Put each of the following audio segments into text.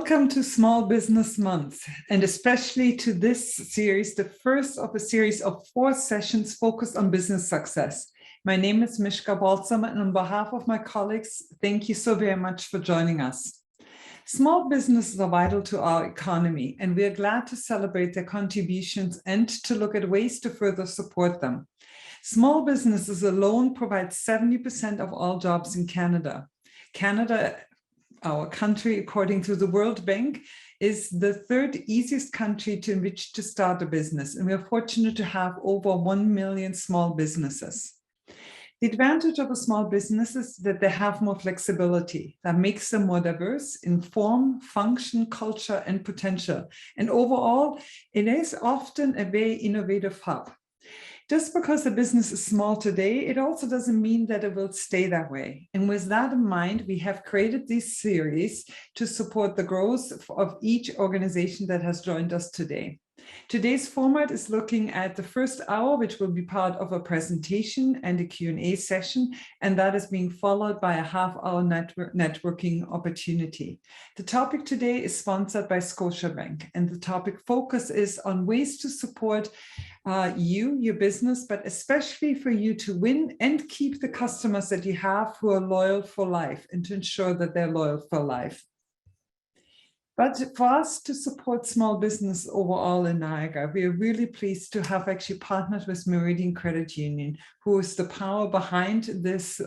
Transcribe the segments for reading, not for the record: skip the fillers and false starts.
Welcome to Small Business Month, and especially to this series, the first of a series of 4 sessions focused on business success. My name is Mishka Balsam, and on behalf of my colleagues, thank you so very much for joining us. Small businesses are vital to our economy, and we are glad to celebrate their contributions and to look at ways to further support them. Small businesses alone provide 70% of all jobs in Canada. Canada, our country, according to the World Bank, is the 3rd easiest country in which to start a business, and we are fortunate to have over 1 million small businesses. The advantage of a small business is that they have more flexibility that makes them more diverse in form, function, culture, and potential. And overall, it is often a very innovative hub. Just because the business is small today, it also doesn't mean that it will stay that way. And with that in mind, we have created this series to support the growth of each organization that has joined us today. Today's format is looking at the first hour, which will be part of a presentation and a Q&A session, and that is being followed by a half-hour networking opportunity. The topic today is sponsored by Scotiabank, and the topic focus is on ways to support your business, but especially for you to win and keep the customers that you have who are loyal for life, and to ensure that they're loyal for life. But for us to support small business overall in Niagara, we are really pleased to have actually partnered with Meridian Credit Union, who is the power behind this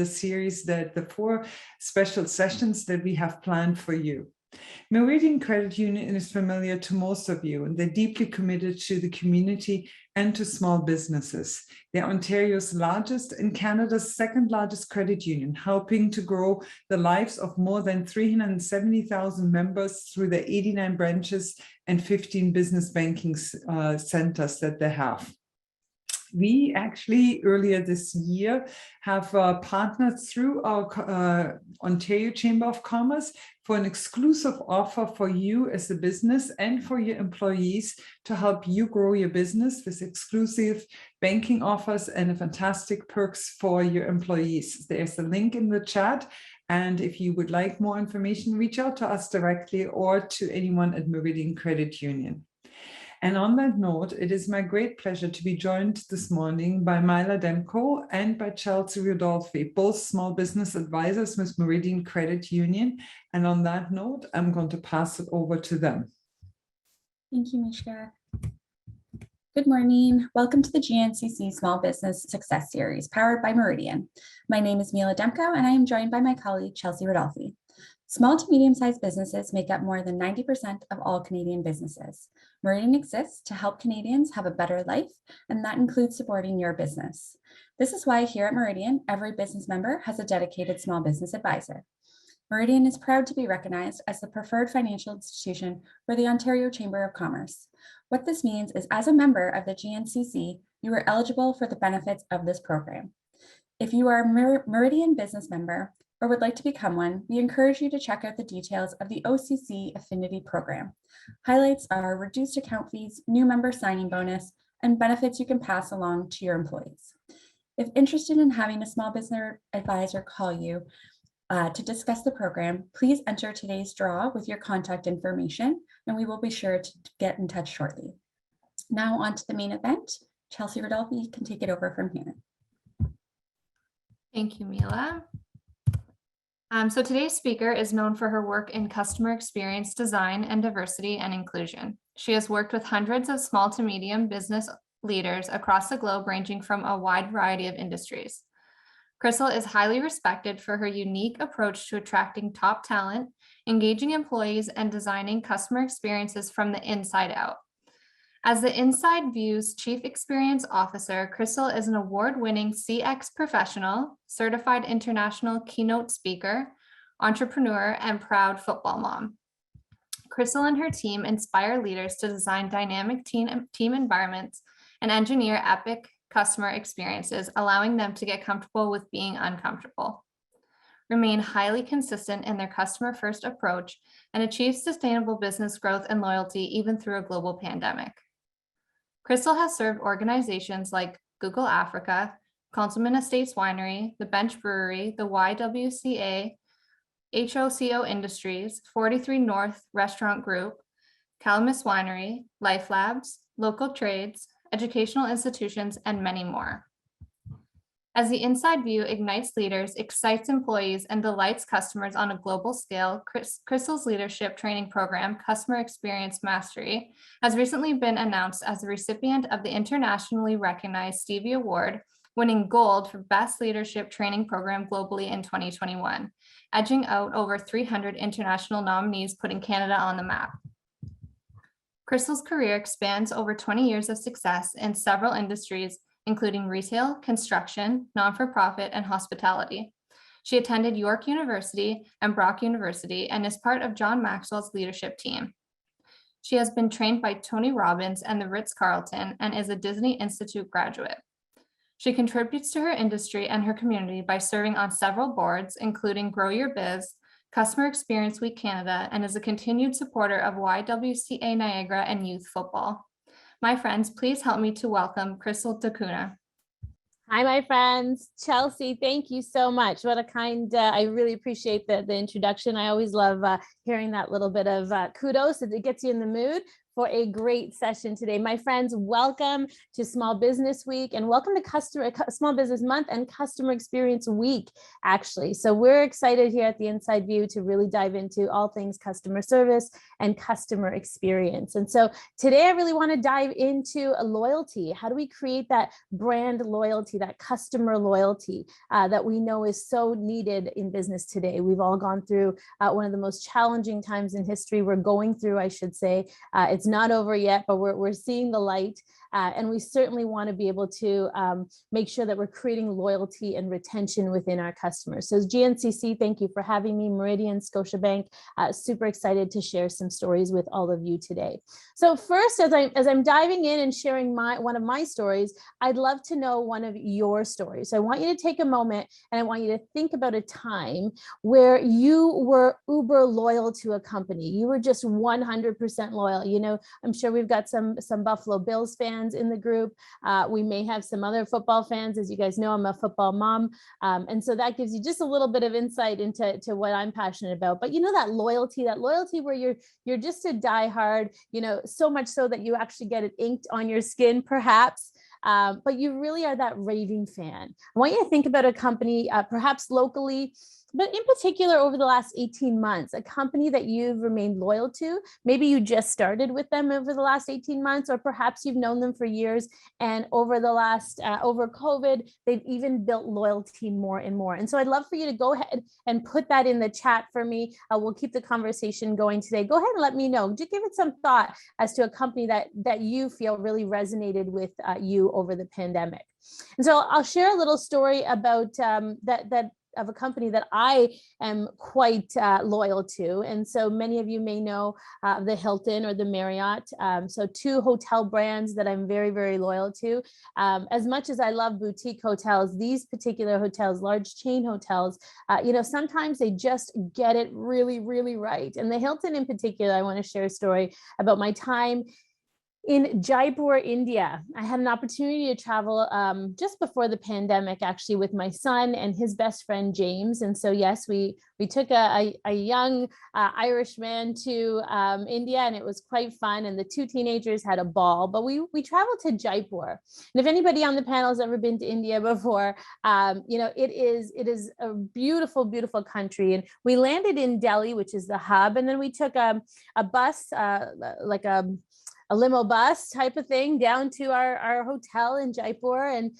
series, the 4 special sessions that we have planned for you. Meridian Credit Union is familiar to most of you, and they're deeply committed to the community and to small businesses. They're Ontario's largest and Canada's 2nd largest credit union, helping to grow the lives of more than 370,000 members through the 89 branches and 15 business banking centers that they have. We actually, earlier this year, have partnered through our Ontario Chamber of Commerce for an exclusive offer for you as a business and for your employees to help you grow your business with exclusive banking offers and fantastic perks for your employees. There's a link in the chat. And if you would like more information, reach out to us directly or to anyone at Meridian Credit Union. And on that note, it is my great pleasure to be joined this morning by Myla Demko and by Chelsea Rodolfi, both small business advisors with Meridian Credit Union. And on that note, I'm going to pass it over to them. Thank you, Mishka. Good morning. Welcome to the GNCC Small Business Success Series, powered by Meridian. My name is Myla Demko, and I am joined by my colleague, Chelsea Rodolfi. Small to medium-sized businesses make up more than 90% of all Canadian businesses. Meridian exists to help Canadians have a better life, and that includes supporting your business. This is why here at Meridian, every business member has a dedicated small business advisor. Meridian is proud to be recognized as the preferred financial institution for the Ontario Chamber of Commerce. What this means is, as a member of the GNCC, you are eligible for the benefits of this program. If you are a Meridian business member, or would like to become one, we encourage you to check out the details of the OCC Affinity Program. Highlights are reduced account fees, new member signing bonus, and benefits you can pass along to your employees. If interested in having a small business advisor call you to discuss the program, please enter today's draw with your contact information, and we will be sure to get in touch shortly. Now on to the main event. Chelsea Rodolfi can take it over from here. Thank you, Myla. So today's speaker is known for her work in customer experience design and diversity and inclusion. She has worked with hundreds of small to medium business leaders across the globe, ranging from a wide variety of industries. Crystal is highly respected for her unique approach to attracting top talent, engaging employees, and designing customer experiences from the inside out. As the Inside View's Chief Experience Officer, Crystal is an award-winning CX professional, certified international keynote speaker, entrepreneur, and proud football mom. Crystal and her team inspire leaders to design dynamic team environments and engineer epic customer experiences, allowing them to get comfortable with being uncomfortable, remain highly consistent in their customer-first approach, and achieve sustainable business growth and loyalty even through a global pandemic. Crystal has served organizations like Google Africa, Councilman Estates Winery, the Bench Brewery, the YWCA, HOCO Industries, 43 North Restaurant Group, Calamus Winery, Life Labs, local trades, educational institutions, and many more. As the inside view ignites leaders, excites employees, and delights customers on a global scale, Crystal's leadership training program, Customer Experience Mastery, has recently been announced as the recipient of the internationally recognized Stevie Award, winning gold for Best Leadership Training Program globally in 2021, edging out over 300 international nominees, putting Canada on the map. Crystal's career spans over 20 years of success in several industries, including retail, construction, non-for-profit, and hospitality. She attended York University and Brock University and is part of John Maxwell's leadership team. She has been trained by Tony Robbins and the Ritz-Carlton and is a Disney Institute graduate. She contributes to her industry and her community by serving on several boards, including Grow Your Biz, Customer Experience Week Canada, and is a continued supporter of YWCA Niagara and youth football. My friends, please help me to welcome Crystal Takuna. Hi, my friends. Chelsea, thank you so much. What a kind, I really appreciate the introduction. I always love hearing that little bit of kudos. It gets you in the mood for a great session today. My friends, welcome to Small Business Week and welcome to Small Business Month and Customer Experience Week, actually. So we're excited here at the Inside View to really dive into all things customer service and customer experience. And so today I really want to dive into loyalty. How do we create that brand loyalty, that customer loyalty that we know is so needed in business today? We've all gone through one of the most challenging times in history. We're going through, I should say. It's not over yet, but we're seeing the light. And we certainly want to be able to make sure that we're creating loyalty and retention within our customers. So GNCC, thank you for having me. Meridian, Scotiabank, super excited to share some stories with all of you today. So first, as I'm diving in and sharing one of my stories, I'd love to know one of your stories. So I want you to take a moment and I want you to think about a time where you were uber loyal to a company. You were just 100% loyal. You know, I'm sure we've got some Buffalo Bills fans in the group. We may have some other football fans. As you guys know, I'm a football mom. And so that gives you just a little bit of insight into what I'm passionate about. But you know, that loyalty where you're just a diehard, you know, so much so that you actually get it inked on your skin, perhaps. But you really are that raving fan. I want you to think about a company, perhaps locally, but in particular over the last 18 months, a company that you've remained loyal to. Maybe you just started with them over the last 18 months, or perhaps you've known them for years. And over COVID, they've even built loyalty more and more. And so I'd love for you to go ahead and put that in the chat for me. We'll keep the conversation going today. Go ahead and let me know. Just give it some thought as to a company that you feel really resonated with you over the pandemic. And so I'll share a little story about that of a company that I am quite loyal to. And so many of you may know the Hilton or the Marriott. So two hotel brands that I'm very, very loyal to. As much as I love boutique hotels, these particular hotels, large chain hotels, you know, sometimes they just get it really, really right. And the Hilton in particular, I want to share a story about my time in Jaipur, India. I had an opportunity to travel just before the pandemic, actually, with my son and his best friend, James. And so, yes, we took a young Irishman to India, and it was quite fun. And the two teenagers had a ball, but we traveled to Jaipur. And if anybody on the panel has ever been to India before, you know, it is a beautiful, beautiful country. And we landed in Delhi, which is the hub. And then we took a bus, like a limo bus type of thing down to our hotel in Jaipur. And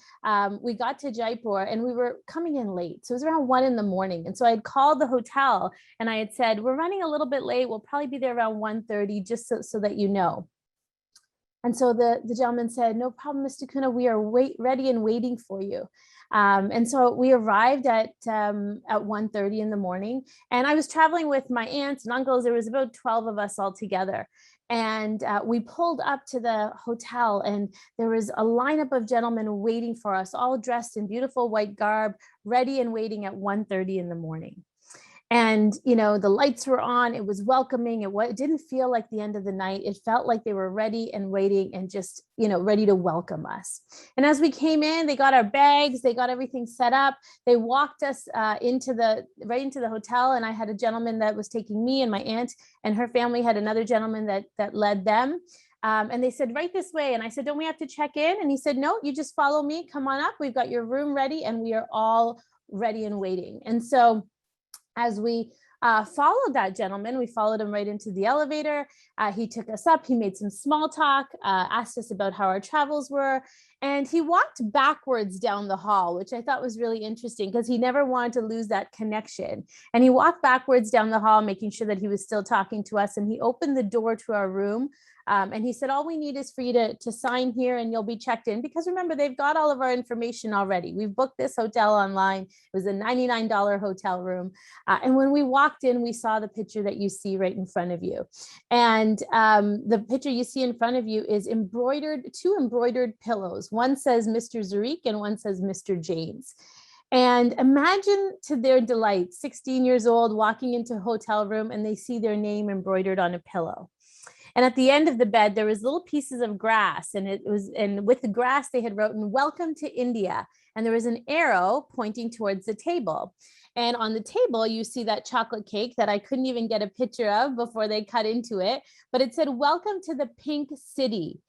we got to Jaipur and we were coming in late. So it was around 1 a.m. And so I had called the hotel and I had said, we're running a little bit late. We'll probably be there around 1:30, just so that you know. And so the gentleman said, no problem, Ms. Takuna, we are ready and waiting for you. And so we arrived at 1:30 in the morning, and I was traveling with my aunts and uncles. There was about 12 of us all together. And we pulled up to the hotel and there was a lineup of gentlemen waiting for us, all dressed in beautiful white garb, ready and waiting at 1:30 in the morning. And, you know, the lights were on, it was welcoming. It didn't feel like the end of the night. It felt like they were ready and waiting and just, you know, ready to welcome us. And as we came in, they got our bags, they got everything set up. They walked us right into the hotel. And I had a gentleman that was taking me, and my aunt and her family had another gentleman that led them. And they said, right this way. And I said, don't we have to check in? And he said, no, you just follow me, come on up. We've got your room ready, and we are all ready and waiting. And so as we followed that gentleman, we followed him right into the elevator. He took us up, he made some small talk, asked us about how our travels were, and he walked backwards down the hall, which I thought was really interesting because he never wanted to lose that connection. And he walked backwards down the hall, making sure that he was still talking to us, and he opened the door to our room. And he said, all we need is for you to sign here and you'll be checked in. Because remember, they've got all of our information already. We've booked this hotel online. It was a $99 hotel room. And when we walked in, we saw the picture that you see right in front of you. And the picture you see in front of you is two embroidered pillows. One says Mr. Zariq and one says Mr. James. And imagine to their delight, 16 years old, walking into a hotel room and they see their name embroidered on a pillow. And at the end of the bed, there was little pieces of grass, and with the grass, they had written, "Welcome to India." And there was an arrow pointing towards the table. And on the table, you see that chocolate cake that I couldn't even get a picture of before they cut into it, but it said, "Welcome to the Pink City."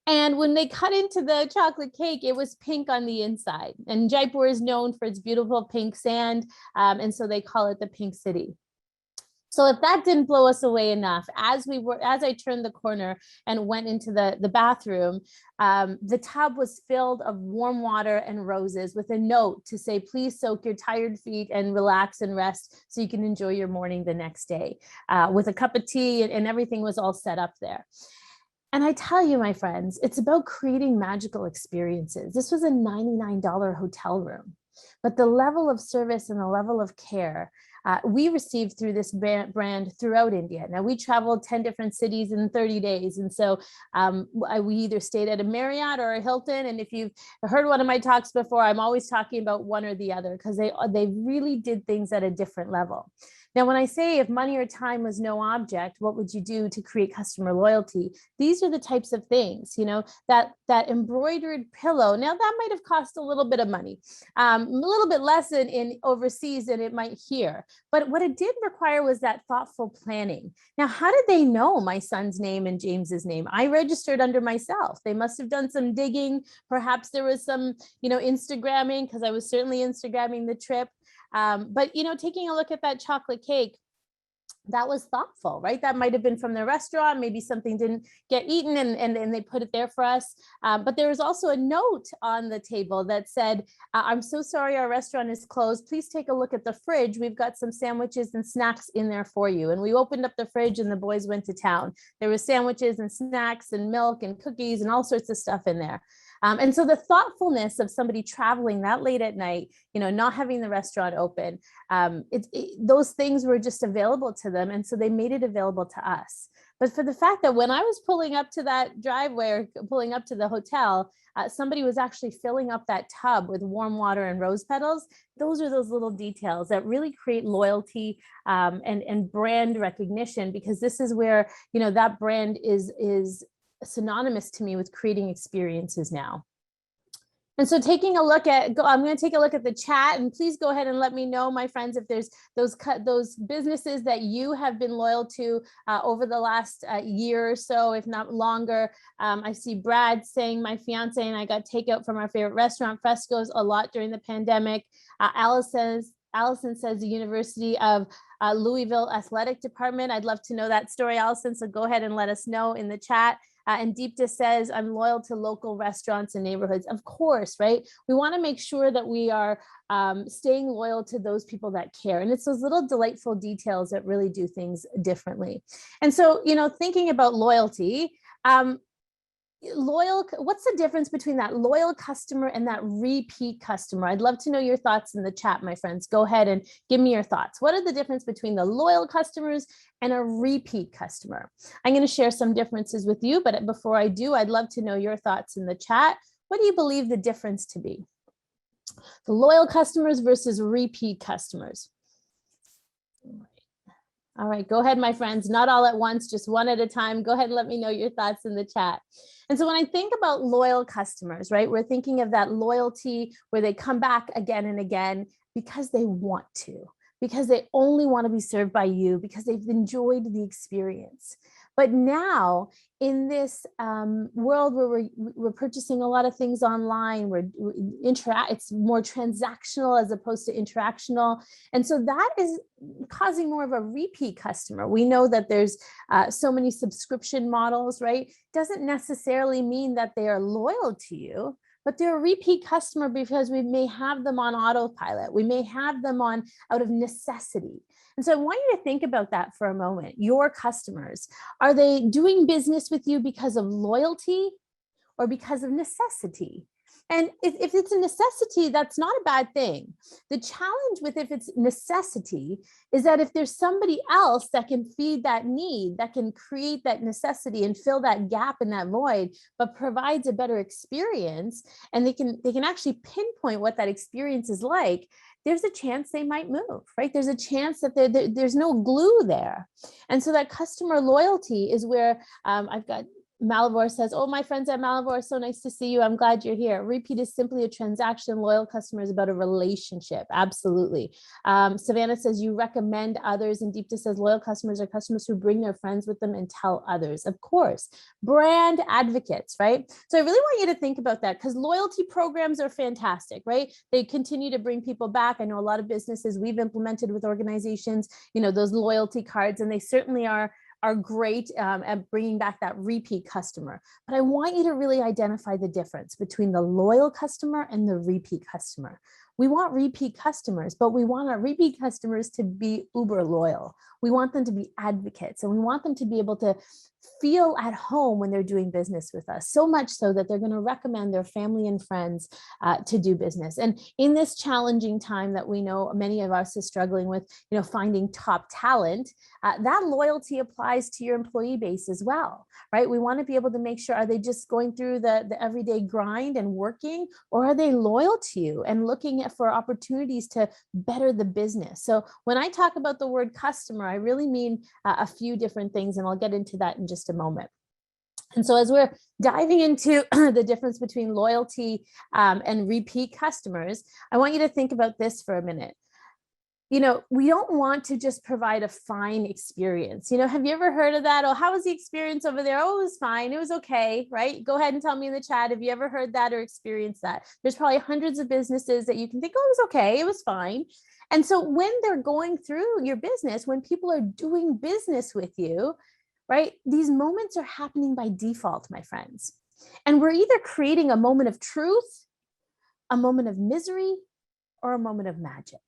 And when they cut into the chocolate cake, it was pink on the inside. And Jaipur is known for its beautiful pink sand. And so they call it the Pink City. So if that didn't blow us away enough, as I turned the corner and went into the bathroom, the tub was filled of warm water and roses with a note to say, please soak your tired feet and relax and rest so you can enjoy your morning the next day, with a cup of tea, and everything was all set up there. And I tell you, my friends, it's about creating magical experiences. This was a $99 hotel room, but the level of service and the level of care we received through this brand throughout India. Now, we traveled 10 different cities in 30 days. And so we either stayed at a Marriott or a Hilton. And if you've heard one of my talks before, I'm always talking about one or the other because they really did things at a different level. Now, when I say if money or time was no object, what would you do to create customer loyalty? These are the types of things, you know, that embroidered pillow. Now, that might have cost a little bit of money, a little bit less in overseas than it might here. But what it did require was that thoughtful planning. Now, how did they know my son's name and James's name? I registered under myself. They must have done some digging. Perhaps there was some, you know, Instagramming, because I was certainly Instagramming the trip. But, you know, taking a look at that chocolate cake, that was thoughtful, right? That might have been from the restaurant. Maybe something didn't get eaten and they put it there for us. But there was also a note on the table that said, I'm so sorry our restaurant is closed. Please take a look at the fridge. We've got some sandwiches and snacks in there for you. And we opened up the fridge and the boys went to town. There was sandwiches and snacks and milk and cookies and all sorts of stuff in there. And so the thoughtfulness of somebody traveling that late at night, you know, not having the restaurant open, those things were just available to them. And so they made it available to us. But for the fact that when I was pulling up to that driveway or pulling up to the hotel, somebody was actually filling up that tub with warm water and rose petals. Those are those little details that really create loyalty and brand recognition, because this is where, you know, that brand is synonymous to me with creating experiences now. And so taking a look at, I'm going to take a look at the chat, and please go ahead and let me know, my friends, if there's those businesses that you have been loyal to over the last year or so, if not longer. I see Brad saying, my fiance and I got takeout from our favorite restaurant, Fresco's, a lot during the pandemic. Allison says the University of Louisville Athletic Department. I'd love to know that story, Allison, so go ahead and let us know in the chat. And Deepta says, I'm loyal to local restaurants and neighborhoods. Of course, right? We want to make sure that we are staying loyal to those people that care. And it's those little delightful details that really do things differently. And so, you know, thinking about loyalty, what's the difference between that loyal customer and that repeat customer? I'd love to know your thoughts in the chat, my friends. Go ahead and give me your thoughts. What are the difference between the loyal customers and a repeat customer? I'm going to share some differences with you, but before I do, I'd love to know your thoughts in the chat. What do you believe the difference to be? The loyal customers versus repeat customers. All right, go ahead, my friends, not all at once, just one at a time. Go ahead and let me know your thoughts in the chat. And so when I think about loyal customers, right, we're thinking of that loyalty where they come back again and again because they want to, because they only want to be served by you, because they've enjoyed the experience. But now in this world where we're purchasing a lot of things online, it's more transactional as opposed to interactional. And so that is causing more of a repeat customer. We know that there's so many subscription models, right? Doesn't necessarily mean that they are loyal to you, but they're a repeat customer because we may have them on autopilot. We may have them on out of necessity. And so I want you to think about that for a moment. Your customers, are they doing business with you because of loyalty or because of necessity? And if it's a necessity, that's not a bad thing. The challenge with if it's necessity is that if there's somebody else that can feed that need, that can create that necessity and fill that gap and that void, but provides a better experience, and they can actually pinpoint what that experience is like, there's a chance they might move, right? There's a chance that there's no glue there. And so that customer loyalty is where I've got Malivore says, oh, my friends at Malivore, so nice to see you. I'm glad you're here. Repeat is simply a transaction. Loyal customer is about a relationship. Absolutely. Savannah says you recommend others. And Deepta says loyal customers are customers who bring their friends with them and tell others. Of course, brand advocates, right? So I really want you to think about that because loyalty programs are fantastic, right? They continue to bring people back. I know a lot of businesses we've implemented with organizations, those loyalty cards, and they certainly are great at bringing back that repeat customer. But I want you to really identify the difference between the loyal customer and the repeat customer. We want repeat customers, but we want our repeat customers to be uber loyal. We want them to be advocates, and we want them to be able to feel at home when they're doing business with us, so much so that they're going to recommend their family and friends to do business. And in this challenging time that we know many of us are struggling with, finding top talent, that loyalty applies to your employee base as well, right? We want to be able to make sure, are they just going through the everyday grind and working, or are they loyal to you and looking for opportunities to better the business? So when I talk about the word customer, I really mean a few different things, and I'll get into that in just a moment. And so as we're diving into the difference between loyalty and repeat customers, I want you to think about this for a minute. We don't want to just provide a fine experience. Have you ever heard of that? Oh, how was the experience over there? Oh, it was fine. It was okay, right? Go ahead and tell me in the chat. Have you ever heard that or experienced that? There's probably hundreds of businesses that you can think, oh, it was okay. It was fine. And so when they're going through your business, when people are doing business with you, right, these moments are happening by default, my friends. And we're either creating a moment of truth, a moment of misery, or a moment of magic.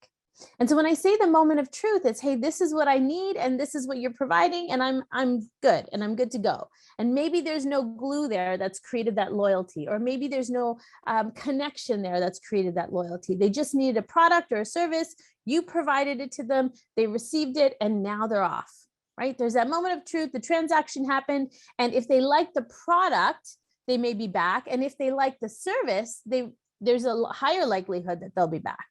And so when I say the moment of truth, it's, hey, this is what I need, and this is what you're providing, and I'm good, and I'm good to go. And maybe there's no glue there that's created that loyalty, or maybe there's no connection there that's created that loyalty. They just needed a product or a service. You provided it to them. They received it, and now they're off. Right? There's that moment of truth, the transaction happened. And if they like the product, they may be back. And if they like the service, there's a higher likelihood that they'll be back.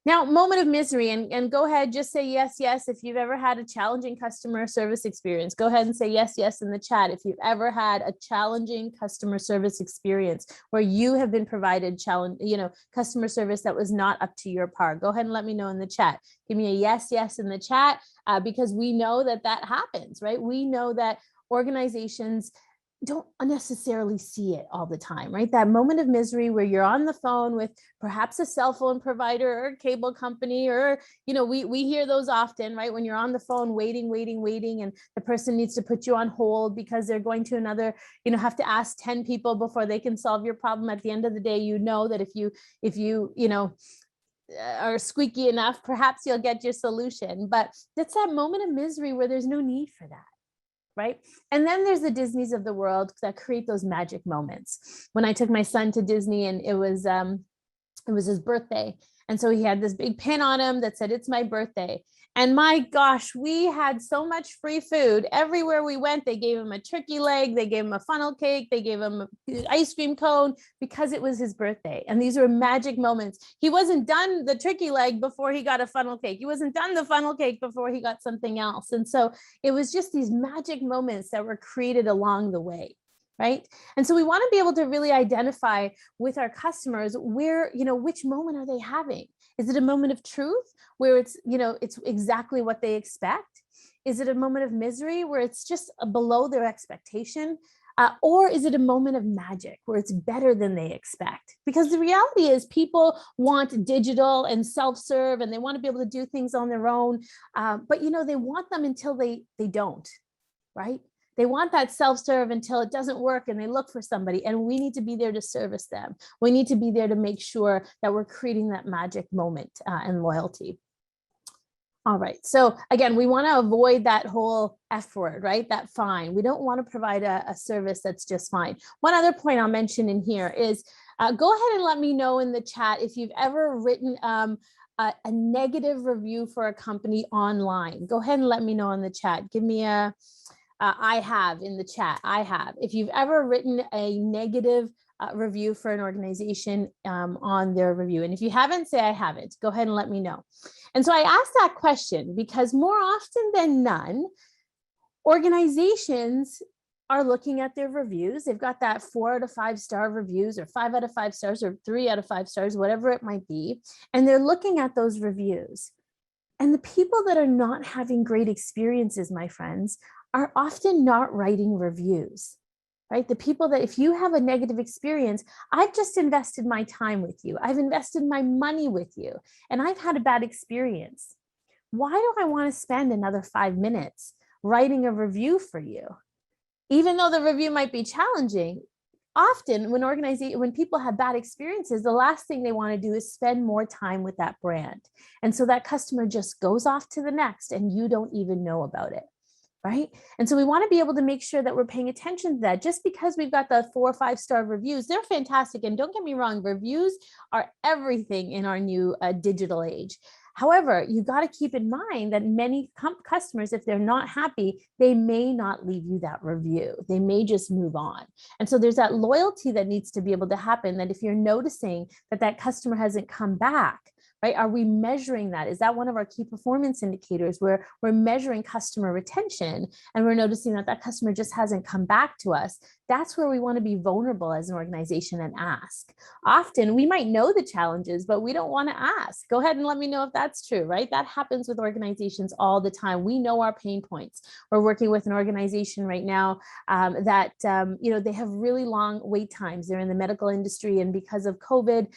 Now, moment of misery, and go ahead, just say yes, yes. If you've ever had a challenging customer service experience, go ahead and say yes, yes in the chat. If you've ever had a challenging customer service experience where you have been provided customer service that was not up to your par, go ahead and let me know in the chat. Give me a yes, yes in the chat, because we know that happens, right? We know that organizations don't necessarily see it all the time, right? That moment of misery where you're on the phone with perhaps a cell phone provider or a cable company, or, we hear those often, right? When you're on the phone waiting, and the person needs to put you on hold because they're going to another, have to ask 10 people before they can solve your problem. At the end of the day, that if you are squeaky enough, perhaps you'll get your solution. But that's that moment of misery where there's no need for that. Right? And then there's the Disneys of the world that create those magic moments. When I took my son to Disney, and it was his birthday. And so he had this big pin on him that said, it's my birthday. And my gosh, we had so much free food. Everywhere we went, they gave him a turkey leg, they gave him a funnel cake, they gave him an ice cream cone because it was his birthday. And these were magic moments. He wasn't done the turkey leg before he got a funnel cake. He wasn't done the funnel cake before he got something else. And so it was just these magic moments that were created along the way. Right. And so we want to be able to really identify with our customers where, which moment are they having? Is it a moment of truth where it's, it's exactly what they expect? Is it a moment of misery where it's just below their expectation? Or is it a moment of magic where it's better than they expect? Because the reality is people want digital and self-serve and they want to be able to do things on their own. But, they want them until they don't, right? They want that self-serve until it doesn't work and they look for somebody, and we need to be there to service them. We need to be there to make sure that we're creating that magic moment and loyalty. All right, so again, we want to avoid that whole F word, right? That fine. We don't want to provide a service that's just fine. One other point I'll mention in here is go ahead and let me know in the chat if you've ever written a negative review for a company online. Go ahead and let me know in the chat. Give me a I have in the chat. I have. If you've ever written a negative review for an organization on their review, and if you haven't, say I haven't. Go ahead and let me know. And so I asked that question because more often than none, organizations are looking at their reviews. They've got that 4 out of 5 star reviews, or 5 out of 5 stars, or 3 out of 5 stars, whatever it might be. And they're looking at those reviews. And the people that are not having great experiences, my friends, are often not writing reviews, right? The people that, if you have a negative experience, I've just invested my time with you. I've invested my money with you, and I've had a bad experience. Why do I want to spend another 5 minutes writing a review for you? Even though the review might be challenging, often when people have bad experiences, the last thing they want to do is spend more time with that brand. And so that customer just goes off to the next and you don't even know about it. Right? And so we want to be able to make sure that we're paying attention to that. Just because we've got the 4 or 5 star reviews, they're fantastic. And don't get me wrong, reviews are everything in our new digital age. However, you got to keep in mind that many customers, if they're not happy, they may not leave you that review. They may just move on. And so there's that loyalty that needs to be able to happen, that if you're noticing that that customer hasn't come back, right? Are we measuring that? Is that one of our key performance indicators where we're measuring customer retention and we're noticing that that customer just hasn't come back to us? That's where we want to be vulnerable as an organization and ask. Often we might know the challenges, but we don't want to ask. Go ahead and let me know if that's true, right? That happens with organizations all the time. We know our pain points. We're working with an organization right now that they have really long wait times. They're in the medical industry, and because of COVID,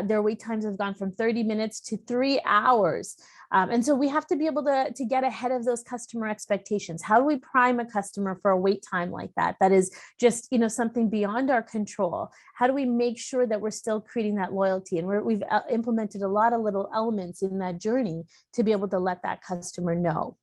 their wait times have gone from 30 minutes to 3 hours. And so we have to be able to get ahead of those customer expectations. How do we prime a customer for a wait time like that? That is just, something beyond our control. How do we make sure that we're still creating that loyalty? And we've implemented a lot of little elements in that journey to be able to let that customer know.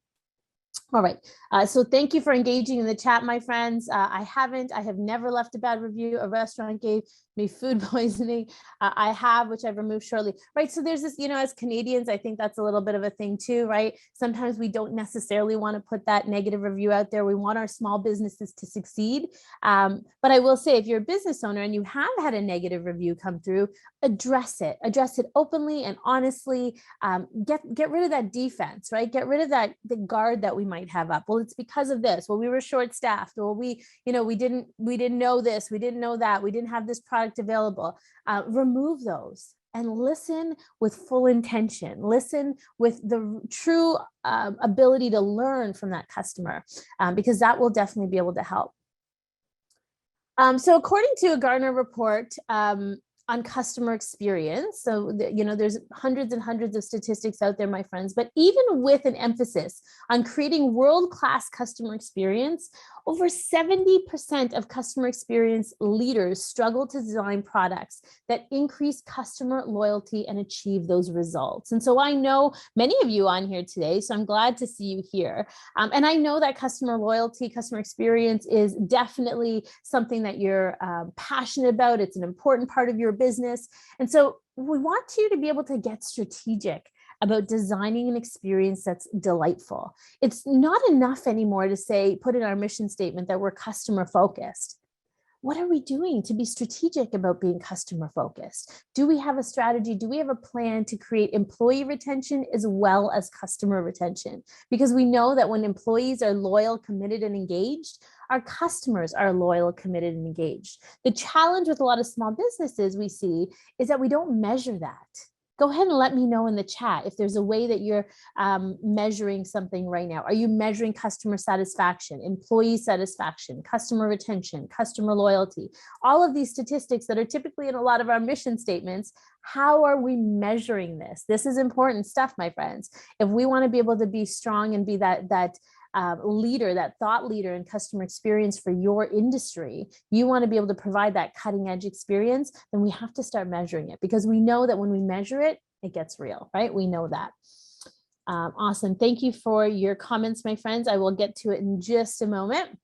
All right. So thank you for engaging in the chat, my friends. I have never left a bad review. A restaurant gave me food poisoning. I have, which I've removed shortly. Right. So there's this, as Canadians, I think that's a little bit of a thing too, right? Sometimes we don't necessarily want to put that negative review out there. We want our small businesses to succeed. But I will say, if you're a business owner and you have had a negative review come through, address it openly and honestly. Get rid of that defense, right? Get rid of the guard that we might have up. Well, it's because of this. Well, we were short-staffed. Well, we didn't know this. We didn't know that. We didn't have this product available. Remove those and listen with full intention. Listen with the true ability to learn from that customer, because that will definitely be able to help. So according to a Gartner report, on customer experience. So, there's hundreds and hundreds of statistics out there, my friends, but even with an emphasis on creating world-class customer experience, over 70% of customer experience leaders struggle to design products that increase customer loyalty and achieve those results. And so I know many of you on here today, so I'm glad to see you here. And I know that customer loyalty, customer experience is definitely something that you're passionate about. It's an important part of your business. And so we want you to be able to get strategic about designing an experience that's delightful. It's not enough anymore to say, put in our mission statement that we're customer focused. What are we doing to be strategic about being customer focused? Do we have a strategy? Do we have a plan to create employee retention as well as customer retention? Because we know that when employees are loyal, committed, and engaged, our customers are loyal, committed, and engaged. The challenge with a lot of small businesses we see is that we don't measure that. Go ahead and let me know in the chat if there's a way that you're measuring something right now. Are you measuring customer satisfaction, employee satisfaction, customer retention, customer loyalty? All of these statistics that are typically in a lot of our mission statements, how are we measuring this? This is important stuff, my friends. If we want to be able to be strong and be that leader, that thought leader in customer experience for your industry, you want to be able to provide that cutting edge experience, then we have to start measuring it, because we know that when we measure it, it gets real, right? We know that. Awesome. Thank you for your comments, my friends. I will get to it in just a moment.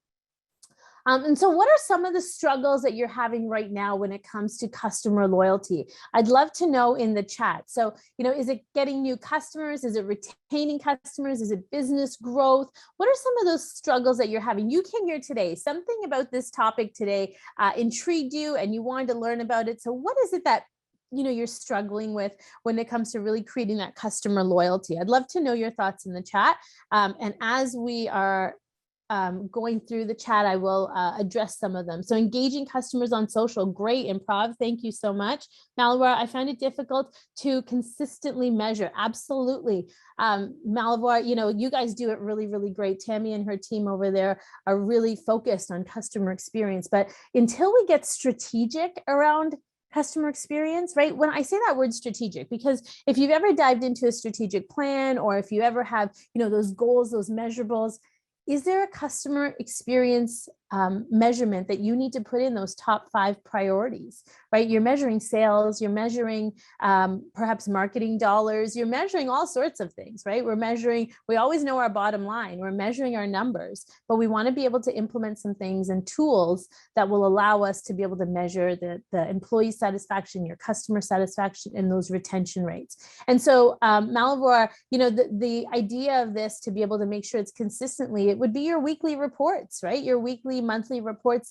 And so what are some of the struggles that you're having right now when it comes to customer loyalty? I'd love to know in the chat. So, is it getting new customers? Is it retaining customers? Is it business growth? What are some of those struggles that you're having? You came here today, something about this topic today intrigued you and you wanted to learn about it. So what is it that you're struggling with when it comes to really creating that customer loyalty? I'd love to know your thoughts in the chat. And as we are going through the chat, I will address some of them. So engaging customers on social, great improv. Thank you so much. Malawar, I find it difficult to consistently measure. Absolutely. Malawar, you guys do it really, really great. Tammy and her team over there are really focused on customer experience. But until we get strategic around customer experience, right? When I say that word strategic, because if you've ever dived into a strategic plan, or if you ever have, those goals, those measurables, is there a customer experience measurement that you need to put in those top 5 priorities, right? You're measuring sales, you're measuring perhaps marketing dollars, you're measuring all sorts of things, right? We always know our bottom line, we're measuring our numbers, but we want to be able to implement some things and tools that will allow us to be able to measure the employee satisfaction, your customer satisfaction, and those retention rates. And so Malawar, the idea of this, to be able to make sure it's consistently, it would be your weekly reports, right? Your weekly, monthly reports,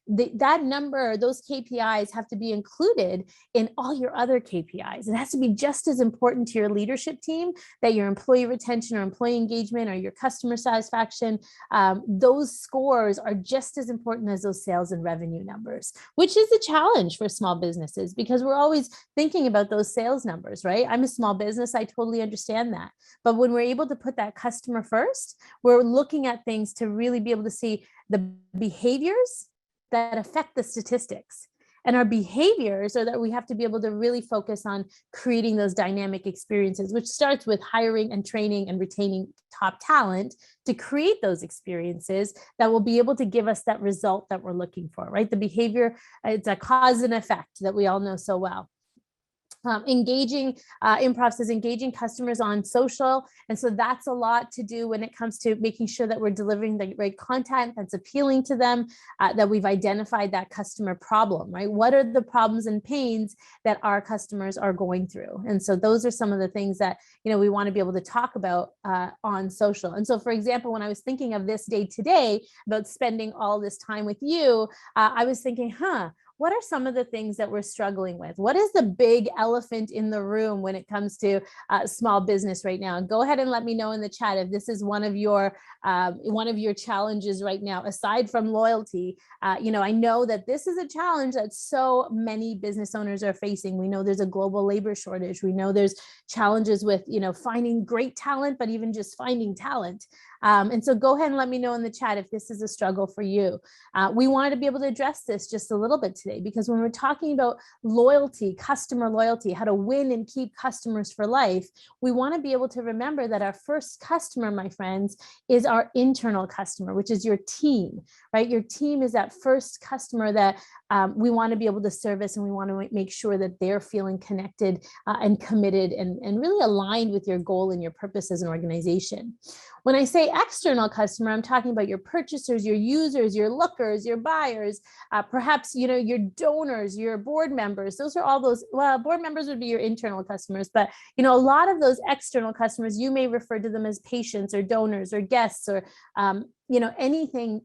that number, those KPIs have to be included in all your other KPIs. It has to be just as important to your leadership team that your employee retention or employee engagement or your customer satisfaction. Those scores are just as important as those sales and revenue numbers, which is a challenge for small businesses, because we're always thinking about those sales numbers, right? I'm a small business, I totally understand that. But when we're able to put that customer first, we're looking at things to really be able to see the behaviors that affect the statistics. And our behaviors are that we have to be able to really focus on creating those dynamic experiences, which starts with hiring and training and retaining top talent to create those experiences that will be able to give us that result that we're looking for, right? The behavior, it's a cause and effect that we all know so well. Improv says engaging customers on social. And so that's a lot to do when it comes to making sure that we're delivering the right content that's appealing to them, that we've identified that customer problem, right? What are the problems and pains that our customers are going through? And so those are some of the things that, we want to be able to talk about on social. And so, for example, when I was thinking of this day today about spending all this time with you, I was thinking, what are some of the things that we're struggling with? What is the big elephant in the room when it comes to small business right now? And go ahead and let me know in the chat if this is one of your challenges right now, aside from loyalty. I know that this is a challenge that so many business owners are facing. We know there's a global labor shortage. We know there's challenges with, finding great talent, but even just finding talent. And so go ahead and let me know in the chat if this is a struggle for you. We wanted to be able to address this just a little bit today, because when we're talking about loyalty, customer loyalty, how to win and keep customers for life, we want to be able to remember that our first customer, my friends, is our internal customer, which is your team, right? Your team is that first customer that we want to be able to service, and we want to make sure that they're feeling connected and committed and really aligned with your goal and your purpose as an organization. When I say say external customer, I'm talking about your purchasers, your users, your lookers, your buyers, perhaps, your donors, your board members. Those are all those, well, board members would be your internal customers, but, a lot of those external customers, you may refer to them as patients or donors or guests or, anything,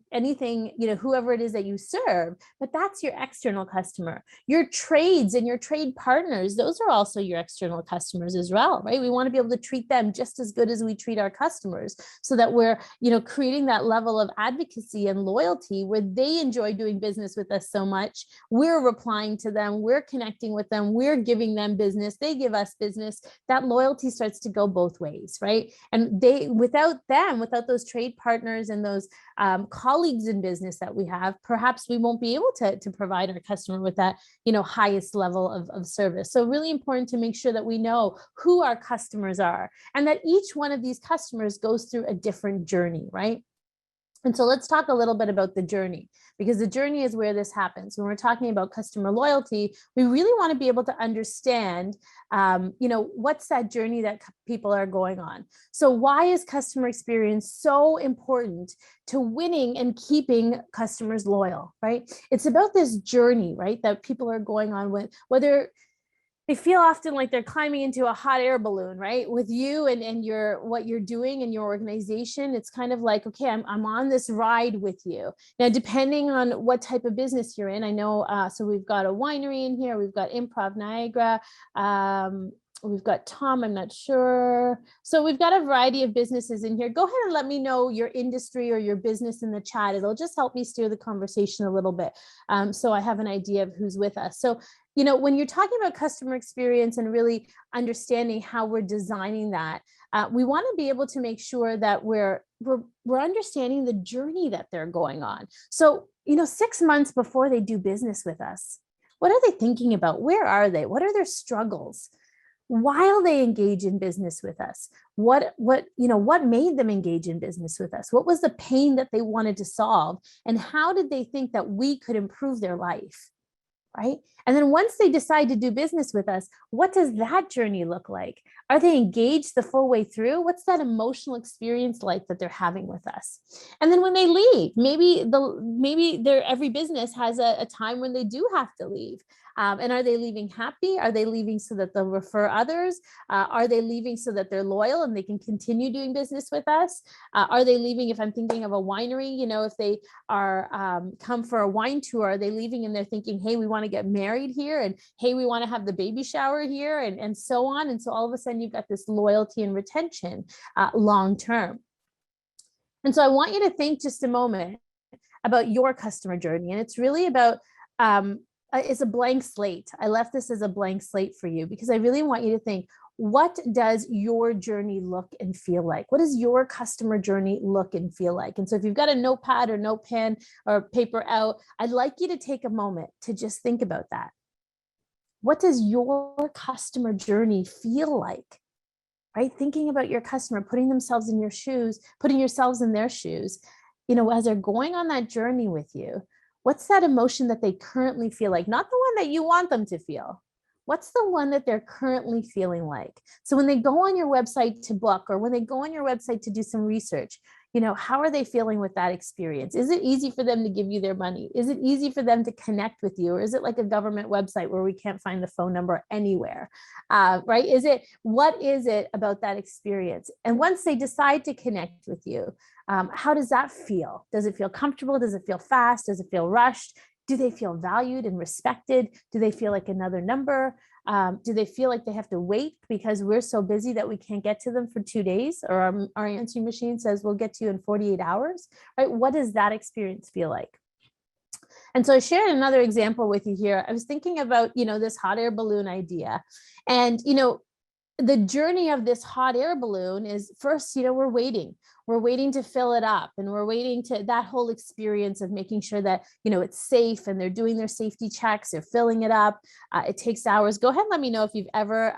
whoever it is that you serve, but that's your external customer. Your trades and your trade partners, those are also your external customers as well, right? We want to be able to treat them just as good as we treat our customers so that we're, creating that level of advocacy and loyalty where they enjoy doing business with us so much. We're replying to them, we're connecting with them, we're giving them business, they give us business. That loyalty starts to go both ways, right? And without those trade partners and those colleagues in business that we have, perhaps we won't be able to provide our customer with that, highest level of service. So really important to make sure that we know who our customers are and that each one of these customers goes through a different journey, right? And so let's talk a little bit about the journey, because the journey is where this happens. When we're talking about customer loyalty, we really want to be able to understand, what's that journey that people are going on. So why is customer experience so important to winning and keeping customers loyal, right? It's about this journey, right, that people are going on with, whether they feel often like they're climbing into a hot air balloon, right? With you and what you're doing in your organization, it's kind of like, okay, I'm on this ride with you. Now, depending on what type of business you're in, I know, so we've got a winery in here, we've got Improv Niagara, we've got Tom, I'm not sure. So we've got a variety of businesses in here. Go ahead and let me know your industry or your business in the chat. It'll just help me steer the conversation a little bit. So I have an idea of who's with us. So when you're talking about customer experience and really understanding how we're designing that, we want to be able to make sure that we're understanding the journey that they're going on. So, 6 months before they do business with us, what are they thinking about? Where are they? What are their struggles? While they engage in business with us, what made them engage in business with us? What was the pain that they wanted to solve? And how did they think that we could improve their life? Right? And then once they decide to do business with us, what does that journey look like? Are they engaged the full way through? What's that emotional experience like that they're having with us? And then when they leave, maybe every business has a time when they do have to leave. And are they leaving happy? Are they leaving so that they'll refer others? Are they leaving so that they're loyal and they can continue doing business with us? Are they leaving, if I'm thinking of a winery, if they are come for a wine tour, are they leaving and they're thinking, hey, we want to get married here, and hey, we want to have the baby shower here, and so on. And so all of a sudden you've got this loyalty and retention long term. And so I want you to think just a moment about your customer journey. And it's really about it's a blank slate. I left this as a blank slate for you because I really want you to think, what does your journey look and feel like? What does your customer journey look and feel like? And so if you've got a notepad or note pen or paper out, I'd like you to take a moment to just think about that. What does your customer journey feel like? Right? Thinking about your customer, putting themselves in your shoes, putting yourselves in their shoes, as they're going on that journey with you. What's that emotion that they currently feel like? Not the one that you want them to feel. What's the one that they're currently feeling like? So when they go on your website to book, or when they go on your website to do some research, how are they feeling with that experience? Is it easy for them to give you their money? Is it easy for them to connect with you? Or is it like a government website where we can't find the phone number anywhere? Right? What is it about that experience? And once they decide to connect with you, how does that feel? Does it feel comfortable? Does it feel fast? Does it feel rushed? Do they feel valued and respected? Do they feel like another number? Do they feel like they have to wait because we're so busy that we can't get to them for 2 days? Or our answering machine says we'll get to you in 48 hours, right? What does that experience feel like? And so I shared another example with you here. I was thinking about, this hot air balloon idea. And, the journey of this hot air balloon is first, we're waiting to fill it up, and we're waiting to that whole experience of making sure that, it's safe and they're doing their safety checks, they're filling it up. It takes hours. Go ahead and let me know if you've ever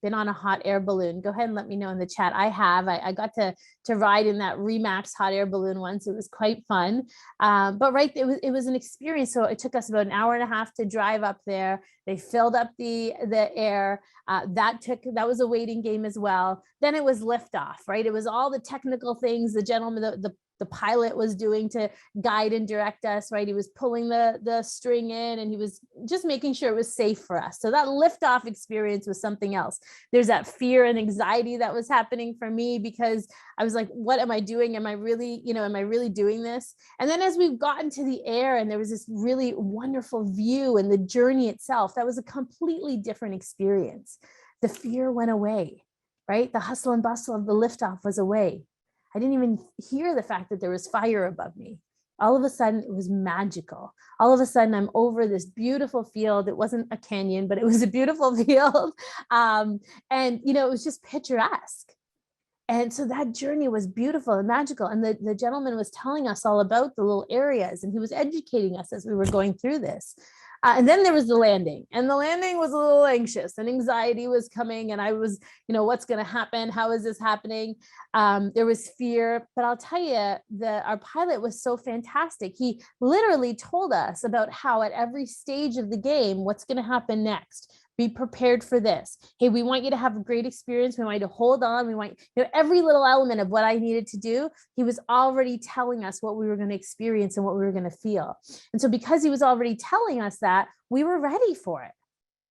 been on a hot air balloon. Go ahead and let me know in the chat. I have. I got to ride in that Remax hot air balloon once. It was quite fun. But right, it was an experience. So it took us about an hour and a half to drive up there. They filled up the air. That was a waiting game as well. Then it was liftoff, right? It was all the technical technical things the gentleman, the pilot was doing to guide and direct us, right? He was pulling the string in and he was just making sure it was safe for us. So that liftoff experience was something else. There's that fear and anxiety that was happening for me because I was like, what am I doing? Am I really doing this? And then as we've gotten to the air and there was this really wonderful view and the journey itself, that was a completely different experience. The fear went away, right? The hustle and bustle of the liftoff was away. I didn't even hear the fact that there was fire above me. All of a sudden, it was magical. All of a sudden, I'm over this beautiful field. It wasn't a canyon, but it was a beautiful field. And, it was just picturesque. And so that journey was beautiful and magical. And the gentleman was telling us all about the little areas, and he was educating us as we were going through this. And then there was the landing, and the landing was a little anxious and anxiety was coming. And I was, what's going to happen? How is this happening? There was fear, but I'll tell you our pilot was so fantastic. He literally told us about how at every stage of the game, what's going to happen next. Be prepared for this. Hey, we want you to have a great experience. We want you to hold on. We want, every little element of what I needed to do. He was already telling us what we were going to experience and what we were going to feel. And so because he was already telling us that, we were ready for it.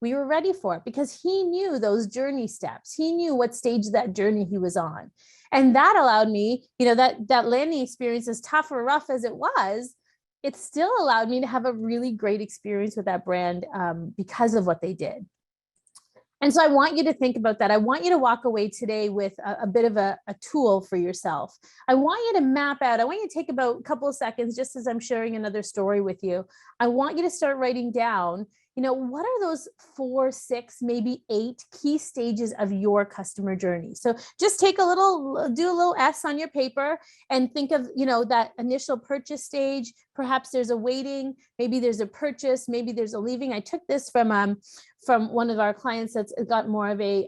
We were ready for it because he knew those journey steps. He knew what stage of that journey he was on. And that allowed me, that landing experience, as tough or rough as it was, it still allowed me to have a really great experience with that brand because of what they did. And so I want you to think about that. I want you to walk away today with a bit of a tool for yourself. I want you to map out. I want you to take about a couple of seconds, just as I'm sharing another story with you. I want you to start writing down, what are those 4, 6, maybe 8 key stages of your customer journey? So just do a little S on your paper and think of, that initial purchase stage. Perhaps there's a waiting, maybe there's a purchase, maybe there's a leaving. I took this from one of our clients that's got more of a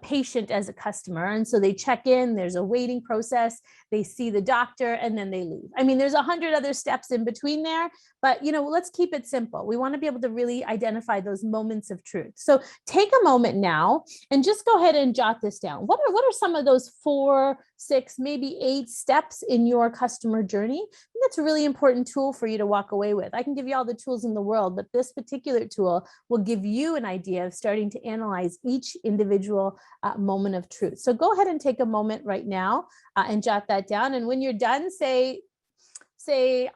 patient as a customer. And so they check in, there's a waiting process, they see the doctor, and then they leave. I mean, there's 100 other steps in between there, but let's keep it simple. We want to be able to really identify those moments of truth. So take a moment now and just go ahead and jot this down. What are some of those 4, 6, maybe 8 steps in your customer journey? I think that's a really important tool for you to walk away with. I can give you all the tools in the world, but this particular tool will give you an idea of starting to analyze each individual moment of truth. So go ahead and take a moment right now and jot that down. And when you're done, say,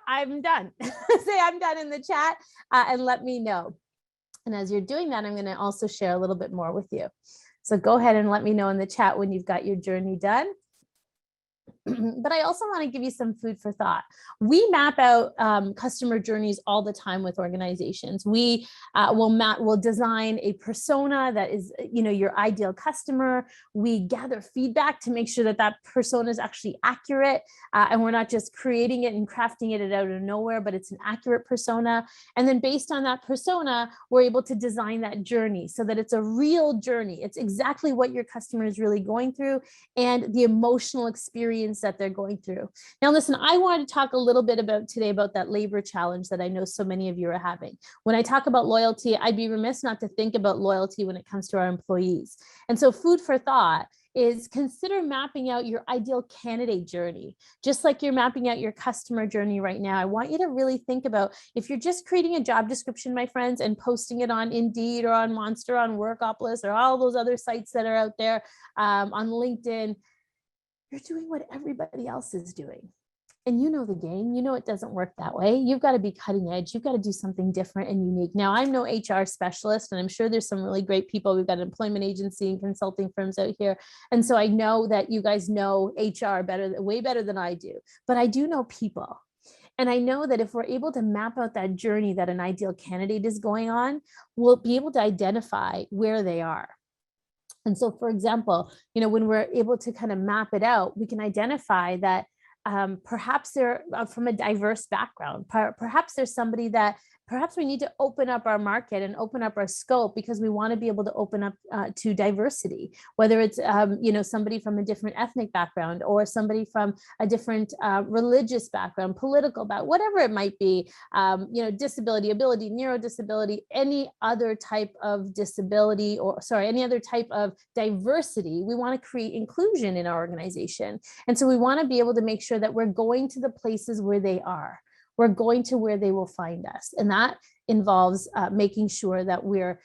I'm done. Say I'm done in the chat and let me know. And as you're doing that, I'm going to also share a little bit more with you. So go ahead and let me know in the chat when you've got your journey done. But I also want to give you some food for thought. We map out customer journeys all the time with organizations. We will design a persona that is, your ideal customer. We gather feedback to make sure that persona is actually accurate, and we're not just creating it and crafting it out of nowhere, but it's an accurate persona. And then based on that persona, we're able to design that journey so that it's a real journey. It's exactly what your customer is really going through and the emotional experience that they're going through. Now, listen, I wanted to talk a little bit today about that labor challenge that I know so many of you are having. When I talk about loyalty, I'd be remiss not to think about loyalty when it comes to our employees. And so food for thought is consider mapping out your ideal candidate journey, just like you're mapping out your customer journey right now. I want you to really think about, if you're just creating a job description, my friends, and posting it on Indeed or on Monster, on Workopolis, or all those other sites that are out there, on LinkedIn, you're doing what everybody else is doing. And you know the game, it doesn't work that way. You've got to be cutting edge. You've got to do something different and unique. Now, I'm no HR specialist, and I'm sure there's some really great people. We've got an employment agency and consulting firms out here. And so I know that you guys know HR way better than I do, but I do know people. And I know that if we're able to map out that journey that an ideal candidate is going on, we'll be able to identify where they are. And so, for example, when we're able to kind of map it out, we can identify that perhaps they're from a diverse background. Perhaps there's somebody that perhaps we need to open up our market and open up our scope because we want to be able to open up to diversity, whether it's, somebody from a different ethnic background or somebody from a different religious background, political background, whatever it might be, disability, ability, neurodisability, any other type of disability, any other type of diversity. We want to create inclusion in our organization. And so we want to be able to make sure that we're going to the places where they are. We're going to where they will find us. And that involves making sure that we're,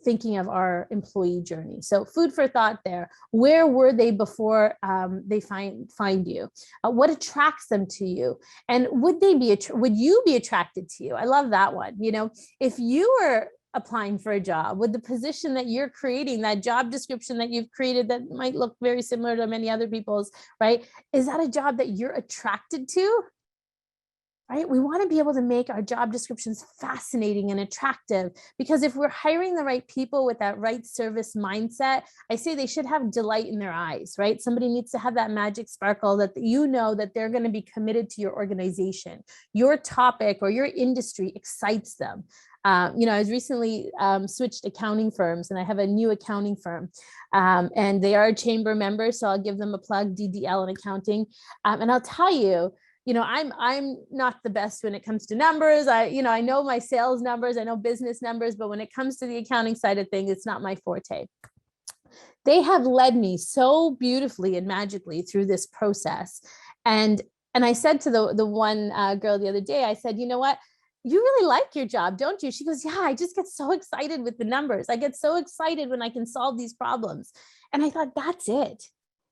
thinking of our employee journey. So food for thought there. Where were they before they find you? What attracts them to you? And would you be attracted to you? I love that one. If you were applying for a job, would the position that you're creating, that job description that you've created that might look very similar to many other people's, right? Is that a job that you're attracted to? Right? We want to be able to make our job descriptions fascinating and attractive, because if we're hiring the right people with that right service mindset, I say they should have delight in their eyes, right? Somebody needs to have that magic sparkle that that they're going to be committed to your organization. Your topic or your industry excites them. I was recently switched accounting firms, and I have a new accounting firm, and they are a chamber member, so I'll give them a plug, DDL in accounting. And I'll tell you, I'm not the best when it comes to numbers. I know my sales numbers, I know business numbers, but when it comes to the accounting side of things, it's not my forte. They have led me so beautifully and magically through this process. And I said to the one girl the other day, I said, you know what? You really like your job, don't you? She goes, yeah, I just get so excited with the numbers. I get so excited when I can solve these problems. And I thought, that's it.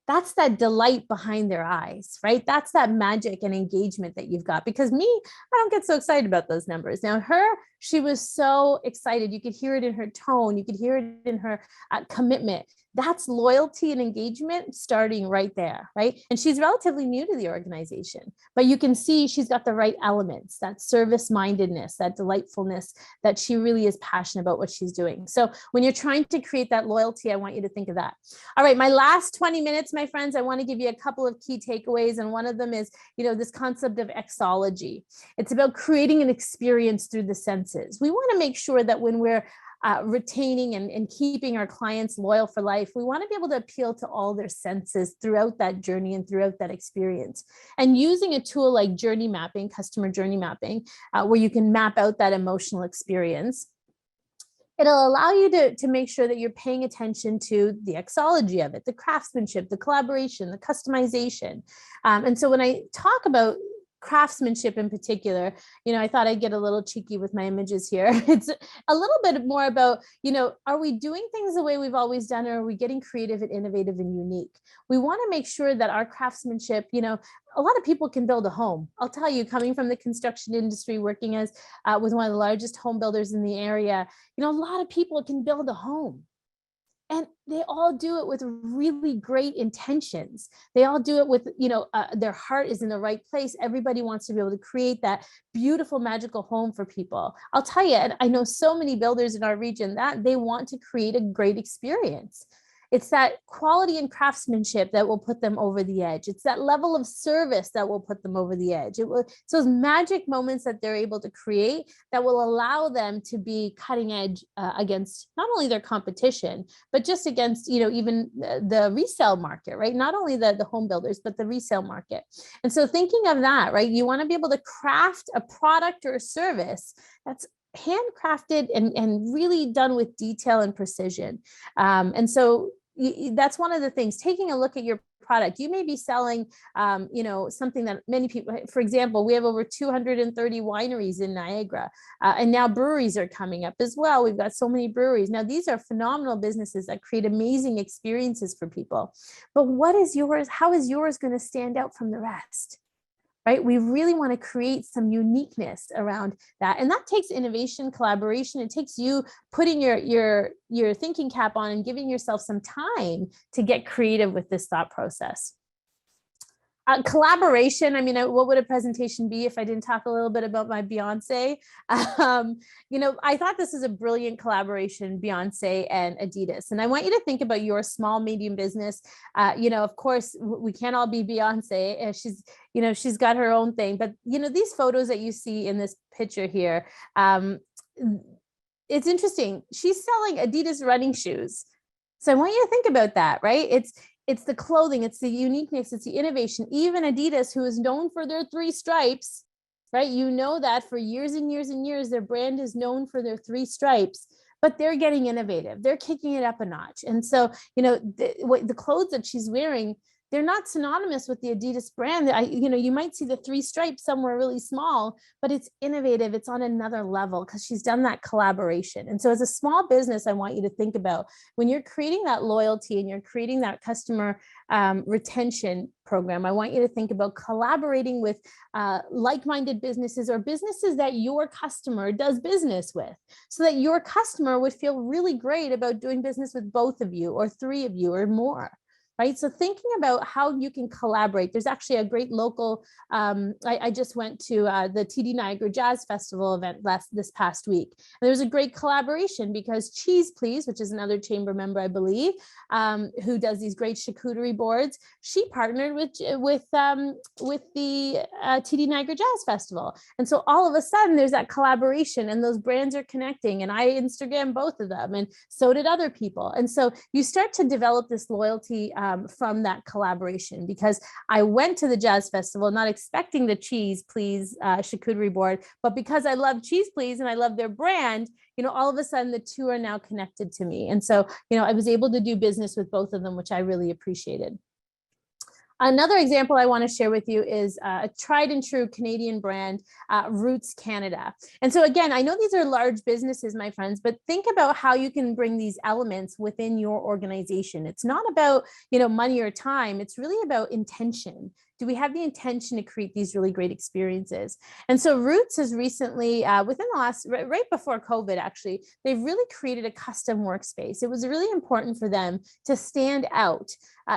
That's that delight behind their eyes, right? That's that magic and engagement that you've got. Because me, I don't get so excited about those numbers. Now she was so excited. You could hear it in her tone. You could hear it in her commitment. That's loyalty and engagement starting right there, right? And she's relatively new to the organization, but you can see she's got the right elements, that service mindedness, that delightfulness, that she really is passionate about what she's doing. So when you're trying to create that loyalty, I want you to think of that. All right, my last 20 minutes, my friends, I want to give you a couple of key takeaways. And one of them is, this concept of exology. It's about creating an experience through the senses. We want to make sure that when we're retaining and keeping our clients loyal for life, we want to be able to appeal to all their senses throughout that journey and throughout that experience. And using a tool like journey mapping, customer journey mapping, where you can map out that emotional experience, it'll allow you to make sure that you're paying attention to the exology of it, the craftsmanship, the collaboration, the customization. And so when I talk about craftsmanship in particular, I thought I'd get a little cheeky with my images here. It's a little bit more about, are we doing things the way we've always done, or are we getting creative and innovative and unique? We want to make sure that our craftsmanship, a lot of people can build a home. I'll tell you, coming from the construction industry, working as with one of the largest home builders in the area, a lot of people can build a home. And they all do it with really great intentions. They all do it with, their heart is in the right place. Everybody wants to be able to create that beautiful, magical home for people. I'll tell you, and I know so many builders in our region that they want to create a great experience. It's that quality and craftsmanship that will put them over the edge. It's that level of service that will put them over the edge. It's those magic moments that they're able to create that will allow them to be cutting edge against not only their competition, but just against, even the resale market, right? Not only the home builders, but the resale market. And so thinking of that, right? You want to be able to craft a product or a service that's handcrafted and really done with detail and precision. And so that's one of the things, taking a look at your product. You may be selling, something that many people, for example, we have over 230 wineries in Niagara, and now breweries are coming up as well. We've got so many breweries. Now, these are phenomenal businesses that create amazing experiences for people. But what is yours? How is yours going to stand out from the rest? Right? We really want to create some uniqueness around that. And that takes innovation, collaboration. It takes you putting your thinking cap on and giving yourself some time to get creative with this thought process. Collaboration. I mean, what would a presentation be if I didn't talk a little bit about my Beyonce? I thought this is a brilliant collaboration, Beyonce and Adidas. And I want you to think about your small, medium business. Of course, we can't all be Beyonce. She's got her own thing. But, these photos that you see in this picture here, it's interesting. She's selling Adidas running shoes. So I want you to think about that, right? It's the clothing, it's the uniqueness, it's the innovation. Even Adidas, who is known for their 3 stripes, right? That for years and years and years, their brand is known for their 3 stripes, but they're getting innovative. They're kicking it up a notch. And so, the clothes that she's wearing, they're not synonymous with the Adidas brand. You might see the 3 stripes somewhere really small, but it's innovative. It's on another level because she's done that collaboration. And so as a small business, I want you to think about when you're creating that loyalty and you're creating that customer retention program, I want you to think about collaborating with like-minded businesses or businesses that your customer does business with, so that your customer would feel really great about doing business with both of you or 3 of you or more. Right. So thinking about how you can collaborate. There's actually a great local, I just went to the TD Niagara Jazz Festival event this past week. And there's a great collaboration because Cheese Please, which is another chamber member, I believe, who does these great charcuterie boards, she partnered with the TD Niagara Jazz Festival. And so all of a sudden there's that collaboration and those brands are connecting, and I Instagram both of them, and so did other people. And so you start to develop this loyalty from that collaboration, because I went to the Jazz Festival not expecting the Cheese Please charcuterie board, but because I love Cheese Please and I love their brand, all of a sudden the 2 are now connected to me. And so, I was able to do business with both of them, which I really appreciated. Another example I want to share with you is a tried and true Canadian brand, Roots Canada. And so again, I know these are large businesses, my friends, but think about how you can bring these elements within your organization. It's not about, money or time. It's really about intention. Do we have the intention to create these really great experiences? And so Roots has recently, within the last, right before COVID, actually, they've really created a custom workspace. It was really important for them to stand out.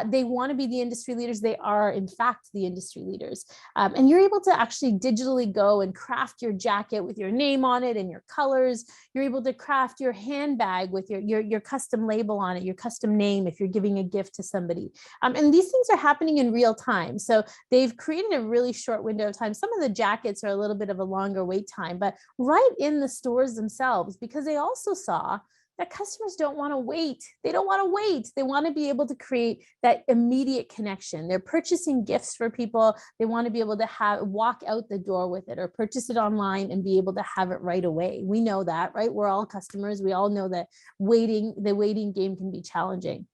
They want to be the industry leaders. They are, in fact, the industry leaders. And you're able to actually digitally go and craft your jacket with your name on it and your colors. You're able to craft your handbag with your custom label on it, your custom name, if you're giving a gift to somebody. And these things are happening in real time. So they've created a really short window of time. Some of the jackets are a little bit of a longer wait time, but right in the stores themselves, because they also saw that customers don't want to wait. They don't want to wait. They want to be able to create that immediate connection. They're purchasing gifts for people. They want to be able to walk out the door with it, or purchase it online and be able to have it right away. We know that, right? We're all customers. We all know that the waiting game can be challenging.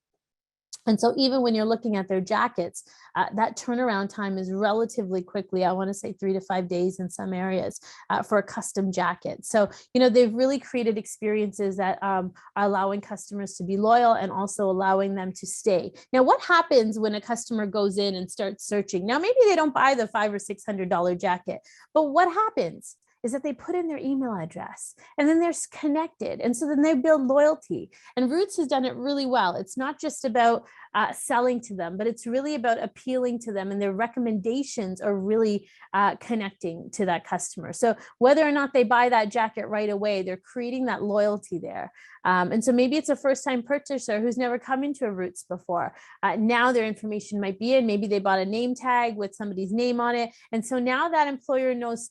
And so even when you're looking at their jackets, that turnaround time is relatively quickly. I want to say 3 to 5 days in some areas for a custom jacket. So, they've really created experiences that are allowing customers to be loyal and also allowing them to stay. Now, what happens when a customer goes in and starts searching? Now, maybe they don't buy the $500 or $600 jacket, but what happens is that they put in their email address and then they're connected. And so then they build loyalty. And Roots has done it really well. It's not just about selling to them, but it's really about appealing to them, and their recommendations are really connecting to that customer. So whether or not they buy that jacket right away, they're creating that loyalty there. And so maybe it's a first-time purchaser who's never come into a Roots before. Now their information might be in. Maybe they bought a name tag with somebody's name on it. And so now that employer knows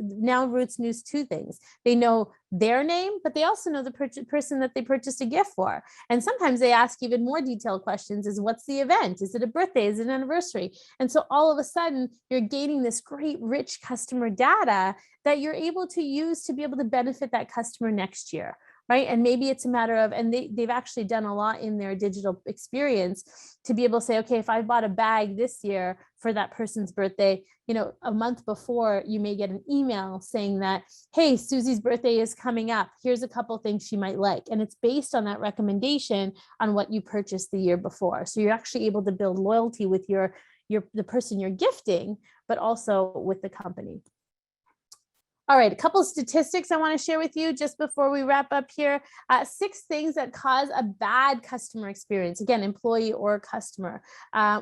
now Roots knows 2 things. They know their name, but they also know the person that they purchased a gift for. And sometimes they ask even more detailed questions: is what's the event? Is it a birthday? Is it an anniversary? And so all of a sudden you're gaining this great rich customer data that you're able to use to be able to benefit that customer next year. Right. And maybe it's a matter of, and they've actually done a lot in their digital experience to be able to say, okay, if I bought a bag this year for that person's birthday, a month before, you may get an email saying that, hey, Susie's birthday is coming up. Here's a couple things she might like. And it's based on that recommendation on what you purchased the year before. So you're actually able to build loyalty with the person you're gifting, but also with the company. All right, a couple of statistics I want to share with you just before we wrap up here. 6 things that cause a bad customer experience. Again, employee or customer.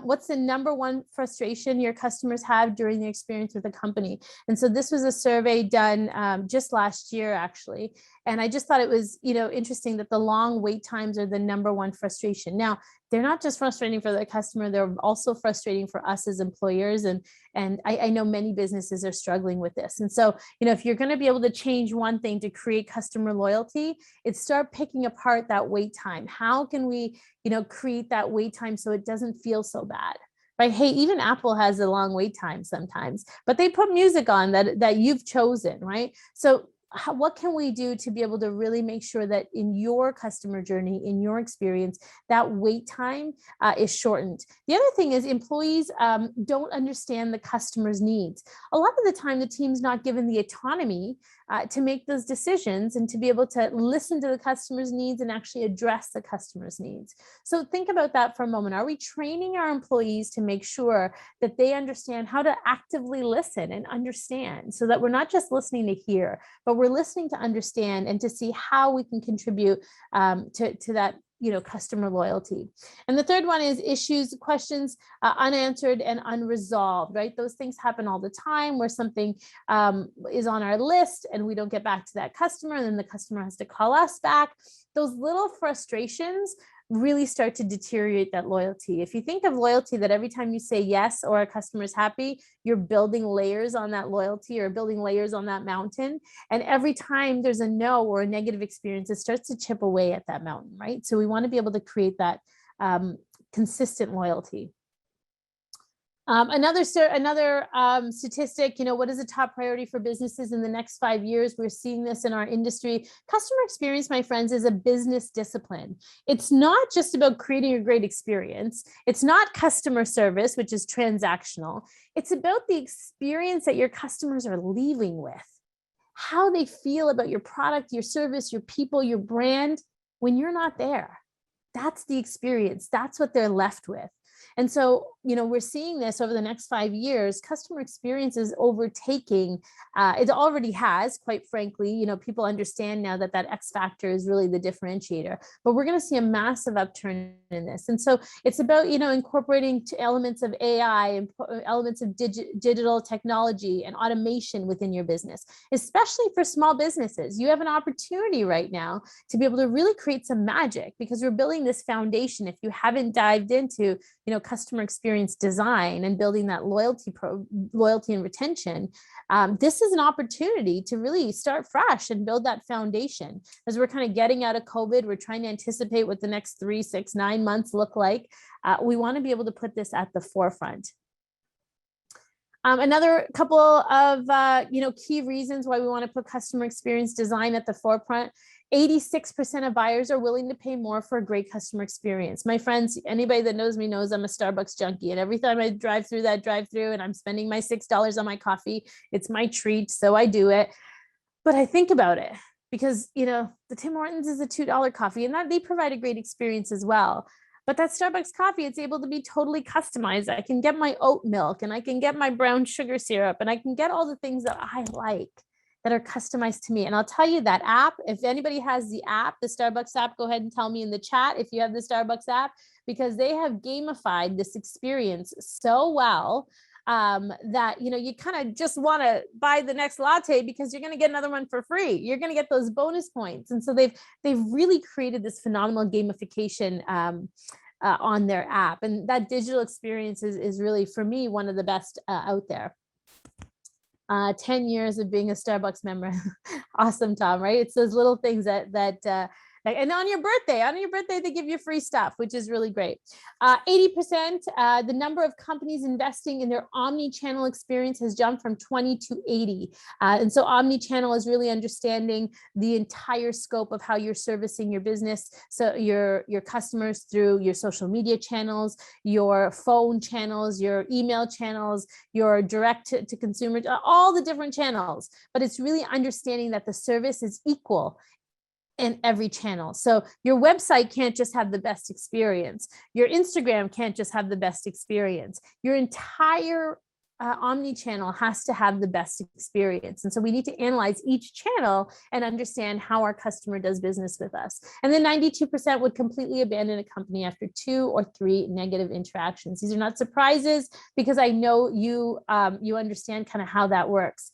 What's the number one frustration your customers have during their experience with the company? And so this was a survey done just last year, actually. And I just thought it was, interesting that the long wait times are the number one frustration. Now, they're not just frustrating for the customer, they're also frustrating for us as employers. And I know many businesses are struggling with this. And so, if you're going to be able to change one thing to create customer loyalty, it's start picking apart that wait time. How can we, create that wait time so it doesn't feel so bad? Right? Hey, even Apple has a long wait time sometimes, but they put music on that you've chosen, right? So what can we do to be able to really make sure that in your customer journey, in your experience, that wait time is shortened? The other thing is employees don't understand the customer's needs. A lot of the time, the team's not given the autonomy to make those decisions and to be able to listen to the customer's needs and actually address the customer's needs. So think about that for a moment. Are we training our employees to make sure that they understand how to actively listen and understand, so that we're not just listening to hear, but we're listening to understand and to see how we can contribute to that customer loyalty? And the third one is issues, questions unanswered and unresolved, right? Those things happen all the time where something is on our list and we don't get back to that customer, and then the customer has to call us back. Those little frustrations really start to deteriorate that loyalty. If you think of loyalty, that every time you say yes or a customer is happy, you're building layers on that loyalty or building layers on that mountain. And every time there's a no or a negative experience, it starts to chip away at that mountain, right? So we want to be able to create that consistent loyalty. Another statistic, what is a top priority for businesses in the next 5 years? We're seeing this in our industry. Customer experience, my friends, is a business discipline. It's not just about creating a great experience. It's not customer service, which is transactional. It's about the experience that your customers are leaving with, how they feel about your product, your service, your people, your brand when you're not there. That's the experience. That's what they're left with. And so, we're seeing this over the next 5 years. Customer experience is overtaking. It already has, quite frankly. People understand now that X factor is really the differentiator. But we're going to see a massive upturn in this. And so it's about, incorporating elements of AI and elements of digital technology and automation within your business, especially for small businesses. You have an opportunity right now to be able to really create some magic, because we're building this foundation. If you haven't dived into, customer experience design and building that loyalty and retention, this is an opportunity to really start fresh and build that foundation. As we're kind of getting out of COVID, we're trying to anticipate what the next 3, 6, 9 months look like. We want to be able to put this at the forefront. Another couple of key reasons why we want to put customer experience design at the forefront. 86% of buyers are willing to pay more for a great customer experience. My friends, anybody that knows me knows I'm a Starbucks junkie. And every time I drive through that drive-through and I'm spending my $6 on my coffee, it's my treat. So I do it. But I think about it because, the Tim Hortons is a $2 coffee, and that they provide a great experience as well. But that Starbucks coffee, it's able to be totally customized. I can get my oat milk and I can get my brown sugar syrup and I can get all the things that I like that are customized to me. And I'll tell you that app, if anybody has the app, the Starbucks app, go ahead and tell me in the chat if you have the Starbucks app, because they have gamified this experience so well that, you kind of just want to buy the next latte because you're going to get another one for free. You're going to get those bonus points. And so they've really created this phenomenal gamification on their app. And that digital experience is really, for me, one of the best out there. 10 years of being a Starbucks member. Awesome, Tom, right? It's those little things that and on your birthday, they give you free stuff, which is really great. 80%, the number of companies investing in their omni-channel experience has jumped from 20 to 80. And so omni-channel is really understanding the entire scope of how you're servicing your business. So your customers through your social media channels, your phone channels, your email channels, your direct to consumer, all the different channels. But it's really understanding that the service is equal in every channel. So your website can't just have the best experience. Your Instagram can't just have the best experience. Your entire omni-channel has to have the best experience. And so we need to analyze each channel and understand how our customer does business with us. And then 92% would completely abandon a company after 2 or 3 negative interactions. These are not surprises because I know you, you understand kind of how that works.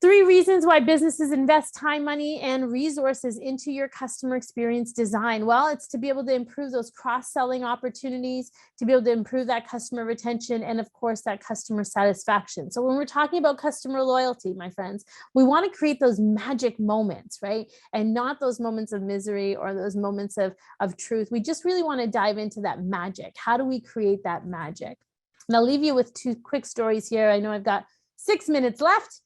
3 reasons why businesses invest time, money, and resources into your customer experience design. Well, it's to be able to improve those cross-selling opportunities, to be able to improve that customer retention, and of course, that customer satisfaction. So when we're talking about customer loyalty, my friends, we want to create those magic moments, right? And not those moments of misery or those moments of truth. We just really want to dive into that magic. How do we create that magic? And I'll leave you with 2 quick stories here. I know I've got 6 minutes left.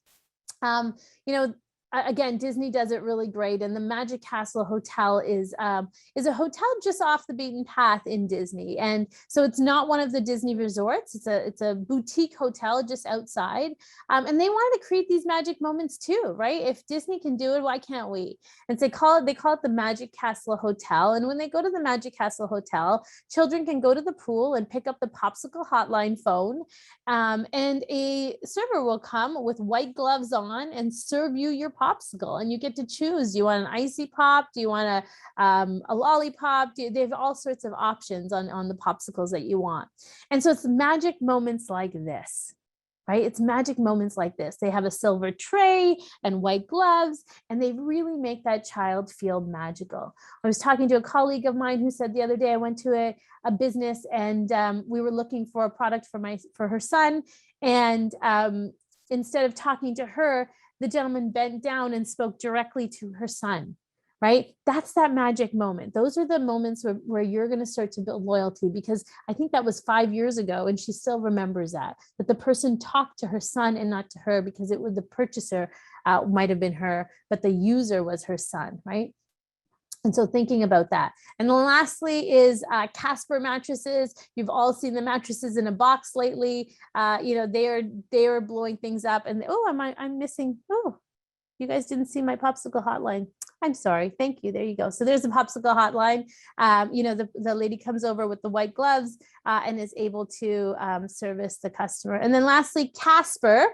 You know, again, Disney does it really great. And the Magic Castle Hotel is a hotel just off the beaten path in Disney. And so it's not one of the Disney resorts. It's a boutique hotel just outside. And they wanted to create these magic moments too, right? If Disney can do it, why can't we? And so they call it the Magic Castle Hotel. And when they go to the Magic Castle Hotel, children can go to the pool and pick up the popsicle hotline phone. And a server will come with white gloves on and serve you your popsicle, and you get to choose. Do you want an icy pop? Do you want a lollipop? They have all sorts of options on the popsicles that you want. And so it's magic moments like this, right? It's magic moments like this. They have a silver tray and white gloves, and they really make that child feel magical. I was talking to a colleague of mine who said the other day, I went to a business and we were looking for a product for her son. And instead of talking to her, the gentleman bent down and spoke directly to her son, right? That's that magic moment. Those are the moments where you're going to start to build loyalty, because I think that was 5 years ago and she still remembers that the person talked to her son and not to her, because it was the purchaser might have been her, but the user was her son, right? And so thinking about that. And then lastly is Casper Mattresses. You've all seen the mattresses in a box lately. You know, they are blowing things up. And I'm missing. Oh, you guys didn't see my popsicle hotline. I'm sorry. Thank you. There you go. So there's a popsicle hotline. You know, the lady comes over with the white gloves and is able to service the customer. And then lastly, Casper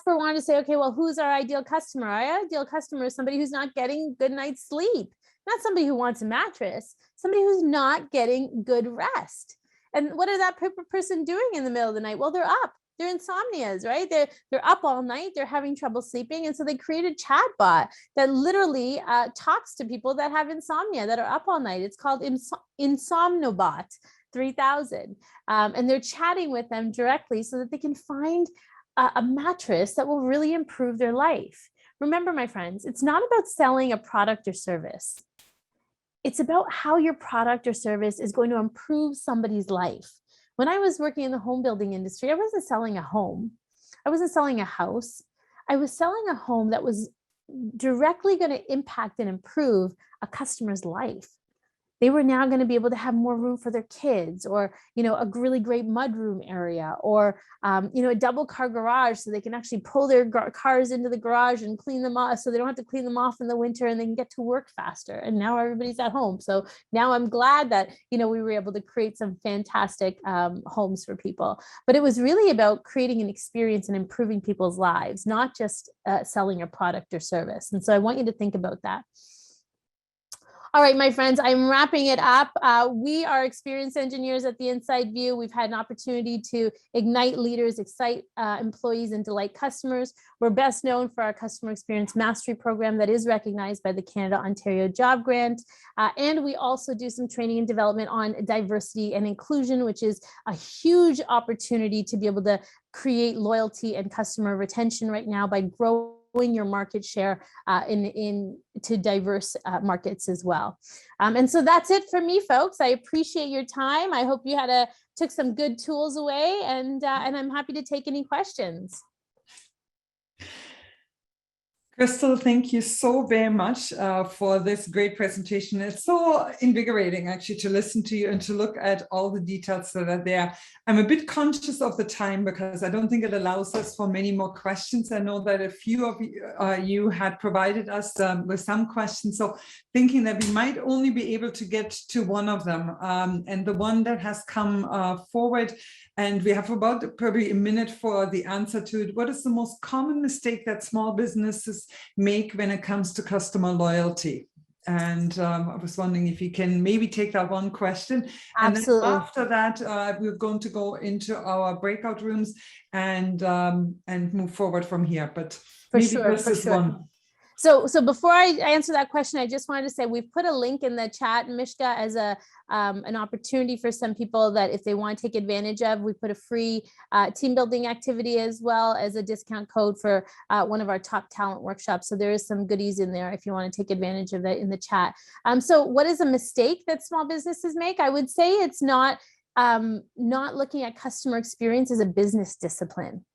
wanted to say, okay, well, who's our ideal customer? Our ideal customer is somebody who's not getting good night's sleep, not somebody who wants a mattress, somebody who's not getting good rest. And what is that person doing in the middle of the night? Well, they're up. They're insomnias, right? They're up all night. They're having trouble sleeping. And so they created a chat bot that literally talks to people that have insomnia, that are up all night. It's called Insomnobot 3000. And they're chatting with them directly so that they can find a mattress that will really improve their life. Remember, my friends, it's not about selling a product or service. It's about how your product or service is going to improve somebody's life. When I was working in the home building industry, I wasn't selling a home. I wasn't selling a house. I was selling a home that was directly going to impact and improve a customer's life. They were now going to be able to have more room for their kids, or, you know, a really great mudroom area, or, you know, a double car garage so they can actually pull their cars into the garage and clean them off, so they don't have to clean them off in the winter, and they can get to work faster. And now everybody's at home. So now I'm glad that, you know, we were able to create some fantastic homes for people. But it was really about creating an experience and improving people's lives, not just selling a product or service. And so I want you to think about that. All right, my friends, I'm wrapping it up. We are experienced engineers at the Inside View. We've had an opportunity to ignite leaders, excite employees, and delight customers. We're best known for our customer experience mastery program that is recognized by the Canada-Ontario Job Grant. And we also do some training and development on diversity and inclusion, which is a huge opportunity to be able to create loyalty and customer retention right now by growing your market share into diverse markets as well. And so that's it for me, folks. I appreciate your time. I hope you took some good tools away, and I'm happy to take any questions. Crystal, thank you so very much for this great presentation. It's so invigorating, actually, to listen to you and to look at all the details that are there. I'm a bit conscious of the time because I don't think it allows us for many more questions. I know that a few of you had provided us with some questions, so thinking that we might only be able to get to one of them. And the one that has come forward And we have about probably a minute for the answer to it. What is the most common mistake that small businesses make when it comes to customer loyalty? And I was wondering if you can maybe take that one question. Absolutely. And then after that, we're going to go into our breakout rooms and move forward from here. But For maybe sure, this for is sure. one. So before I answer that question, I just wanted to say we've put a link in the chat, Mishka, as an opportunity for some people that if they want to take advantage of. We put a free team building activity as well as a discount code for one of our top talent workshops. So there is some goodies in there if you want to take advantage of it in the chat. So what is a mistake that small businesses make? I would say it's not looking at customer experience as a business discipline.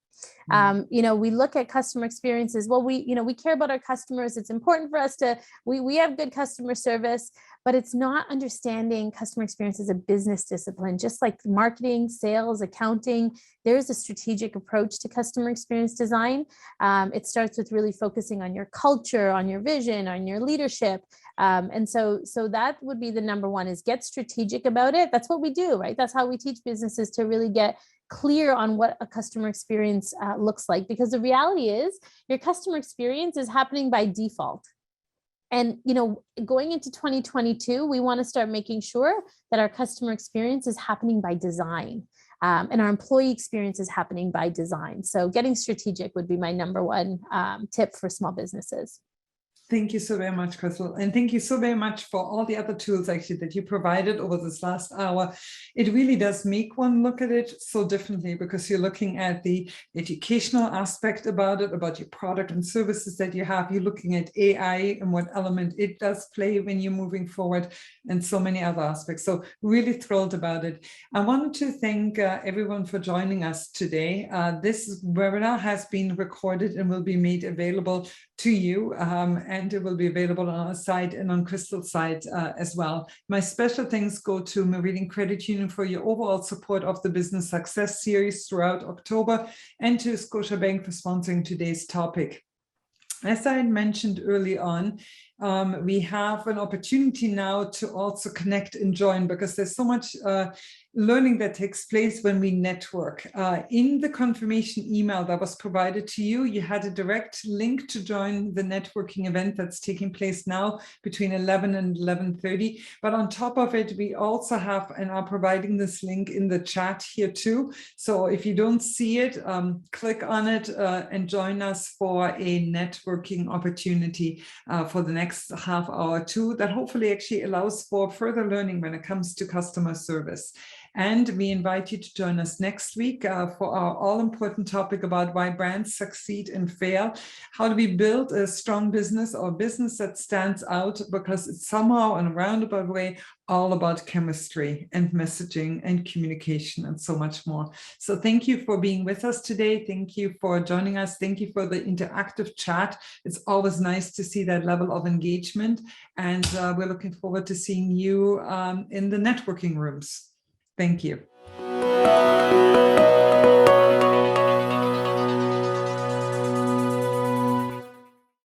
We look at customer experiences. Well, we care about our customers. It's important for us to, we have good customer service, but it's not understanding customer experience as a business discipline. Just like marketing, sales, accounting, there's a strategic approach to customer experience design. It starts with really focusing on your culture, on your vision, on your leadership. And so that would be the number one, is get strategic about it. That's what we do, right? That's how we teach businesses to really get clear on what a customer experience looks like, because the reality is your customer experience is happening by default. And, going into 2022, we want to start making sure that our customer experience is happening by design, and our employee experience is happening by design. So getting strategic would be my number one tip for small businesses. Thank you so very much, Crystal. And thank you so very much for all the other tools actually that you provided over this last hour. It really does make one look at it so differently, because you're looking at the educational aspect about it, about your product and services that you have. You're looking at AI and what element it does play when you're moving forward, and so many other aspects. So really thrilled about it. I wanted to thank everyone for joining us today. This webinar has been recorded and will be made available to you, and it will be available on our site and on Crystal's site as well. My special thanks go to Meridian Credit Union for your overall support of the Business Success Series throughout October, and to Scotiabank for sponsoring today's topic. As I mentioned early on, we have an opportunity now to also connect and join, because there's so much learning that takes place when we network. In the confirmation email that was provided to you, you had a direct link to join the networking event that's taking place now between 11 and 11:30. But on top of it, we also have and are providing this link in the chat here too. So if you don't see it, click on it and join us for a networking opportunity for the next half hour too, that hopefully actually allows for further learning when it comes to customer service. And we invite you to join us next week for our all-important topic about why brands succeed and fail. How do we build a strong business, or a business that stands out, because it's somehow in a roundabout way all about chemistry and messaging and communication and so much more. So thank you for being with us today. Thank you for joining us. Thank you for the interactive chat. It's always nice to see that level of engagement. And we're looking forward to seeing you in the networking rooms. Thank you.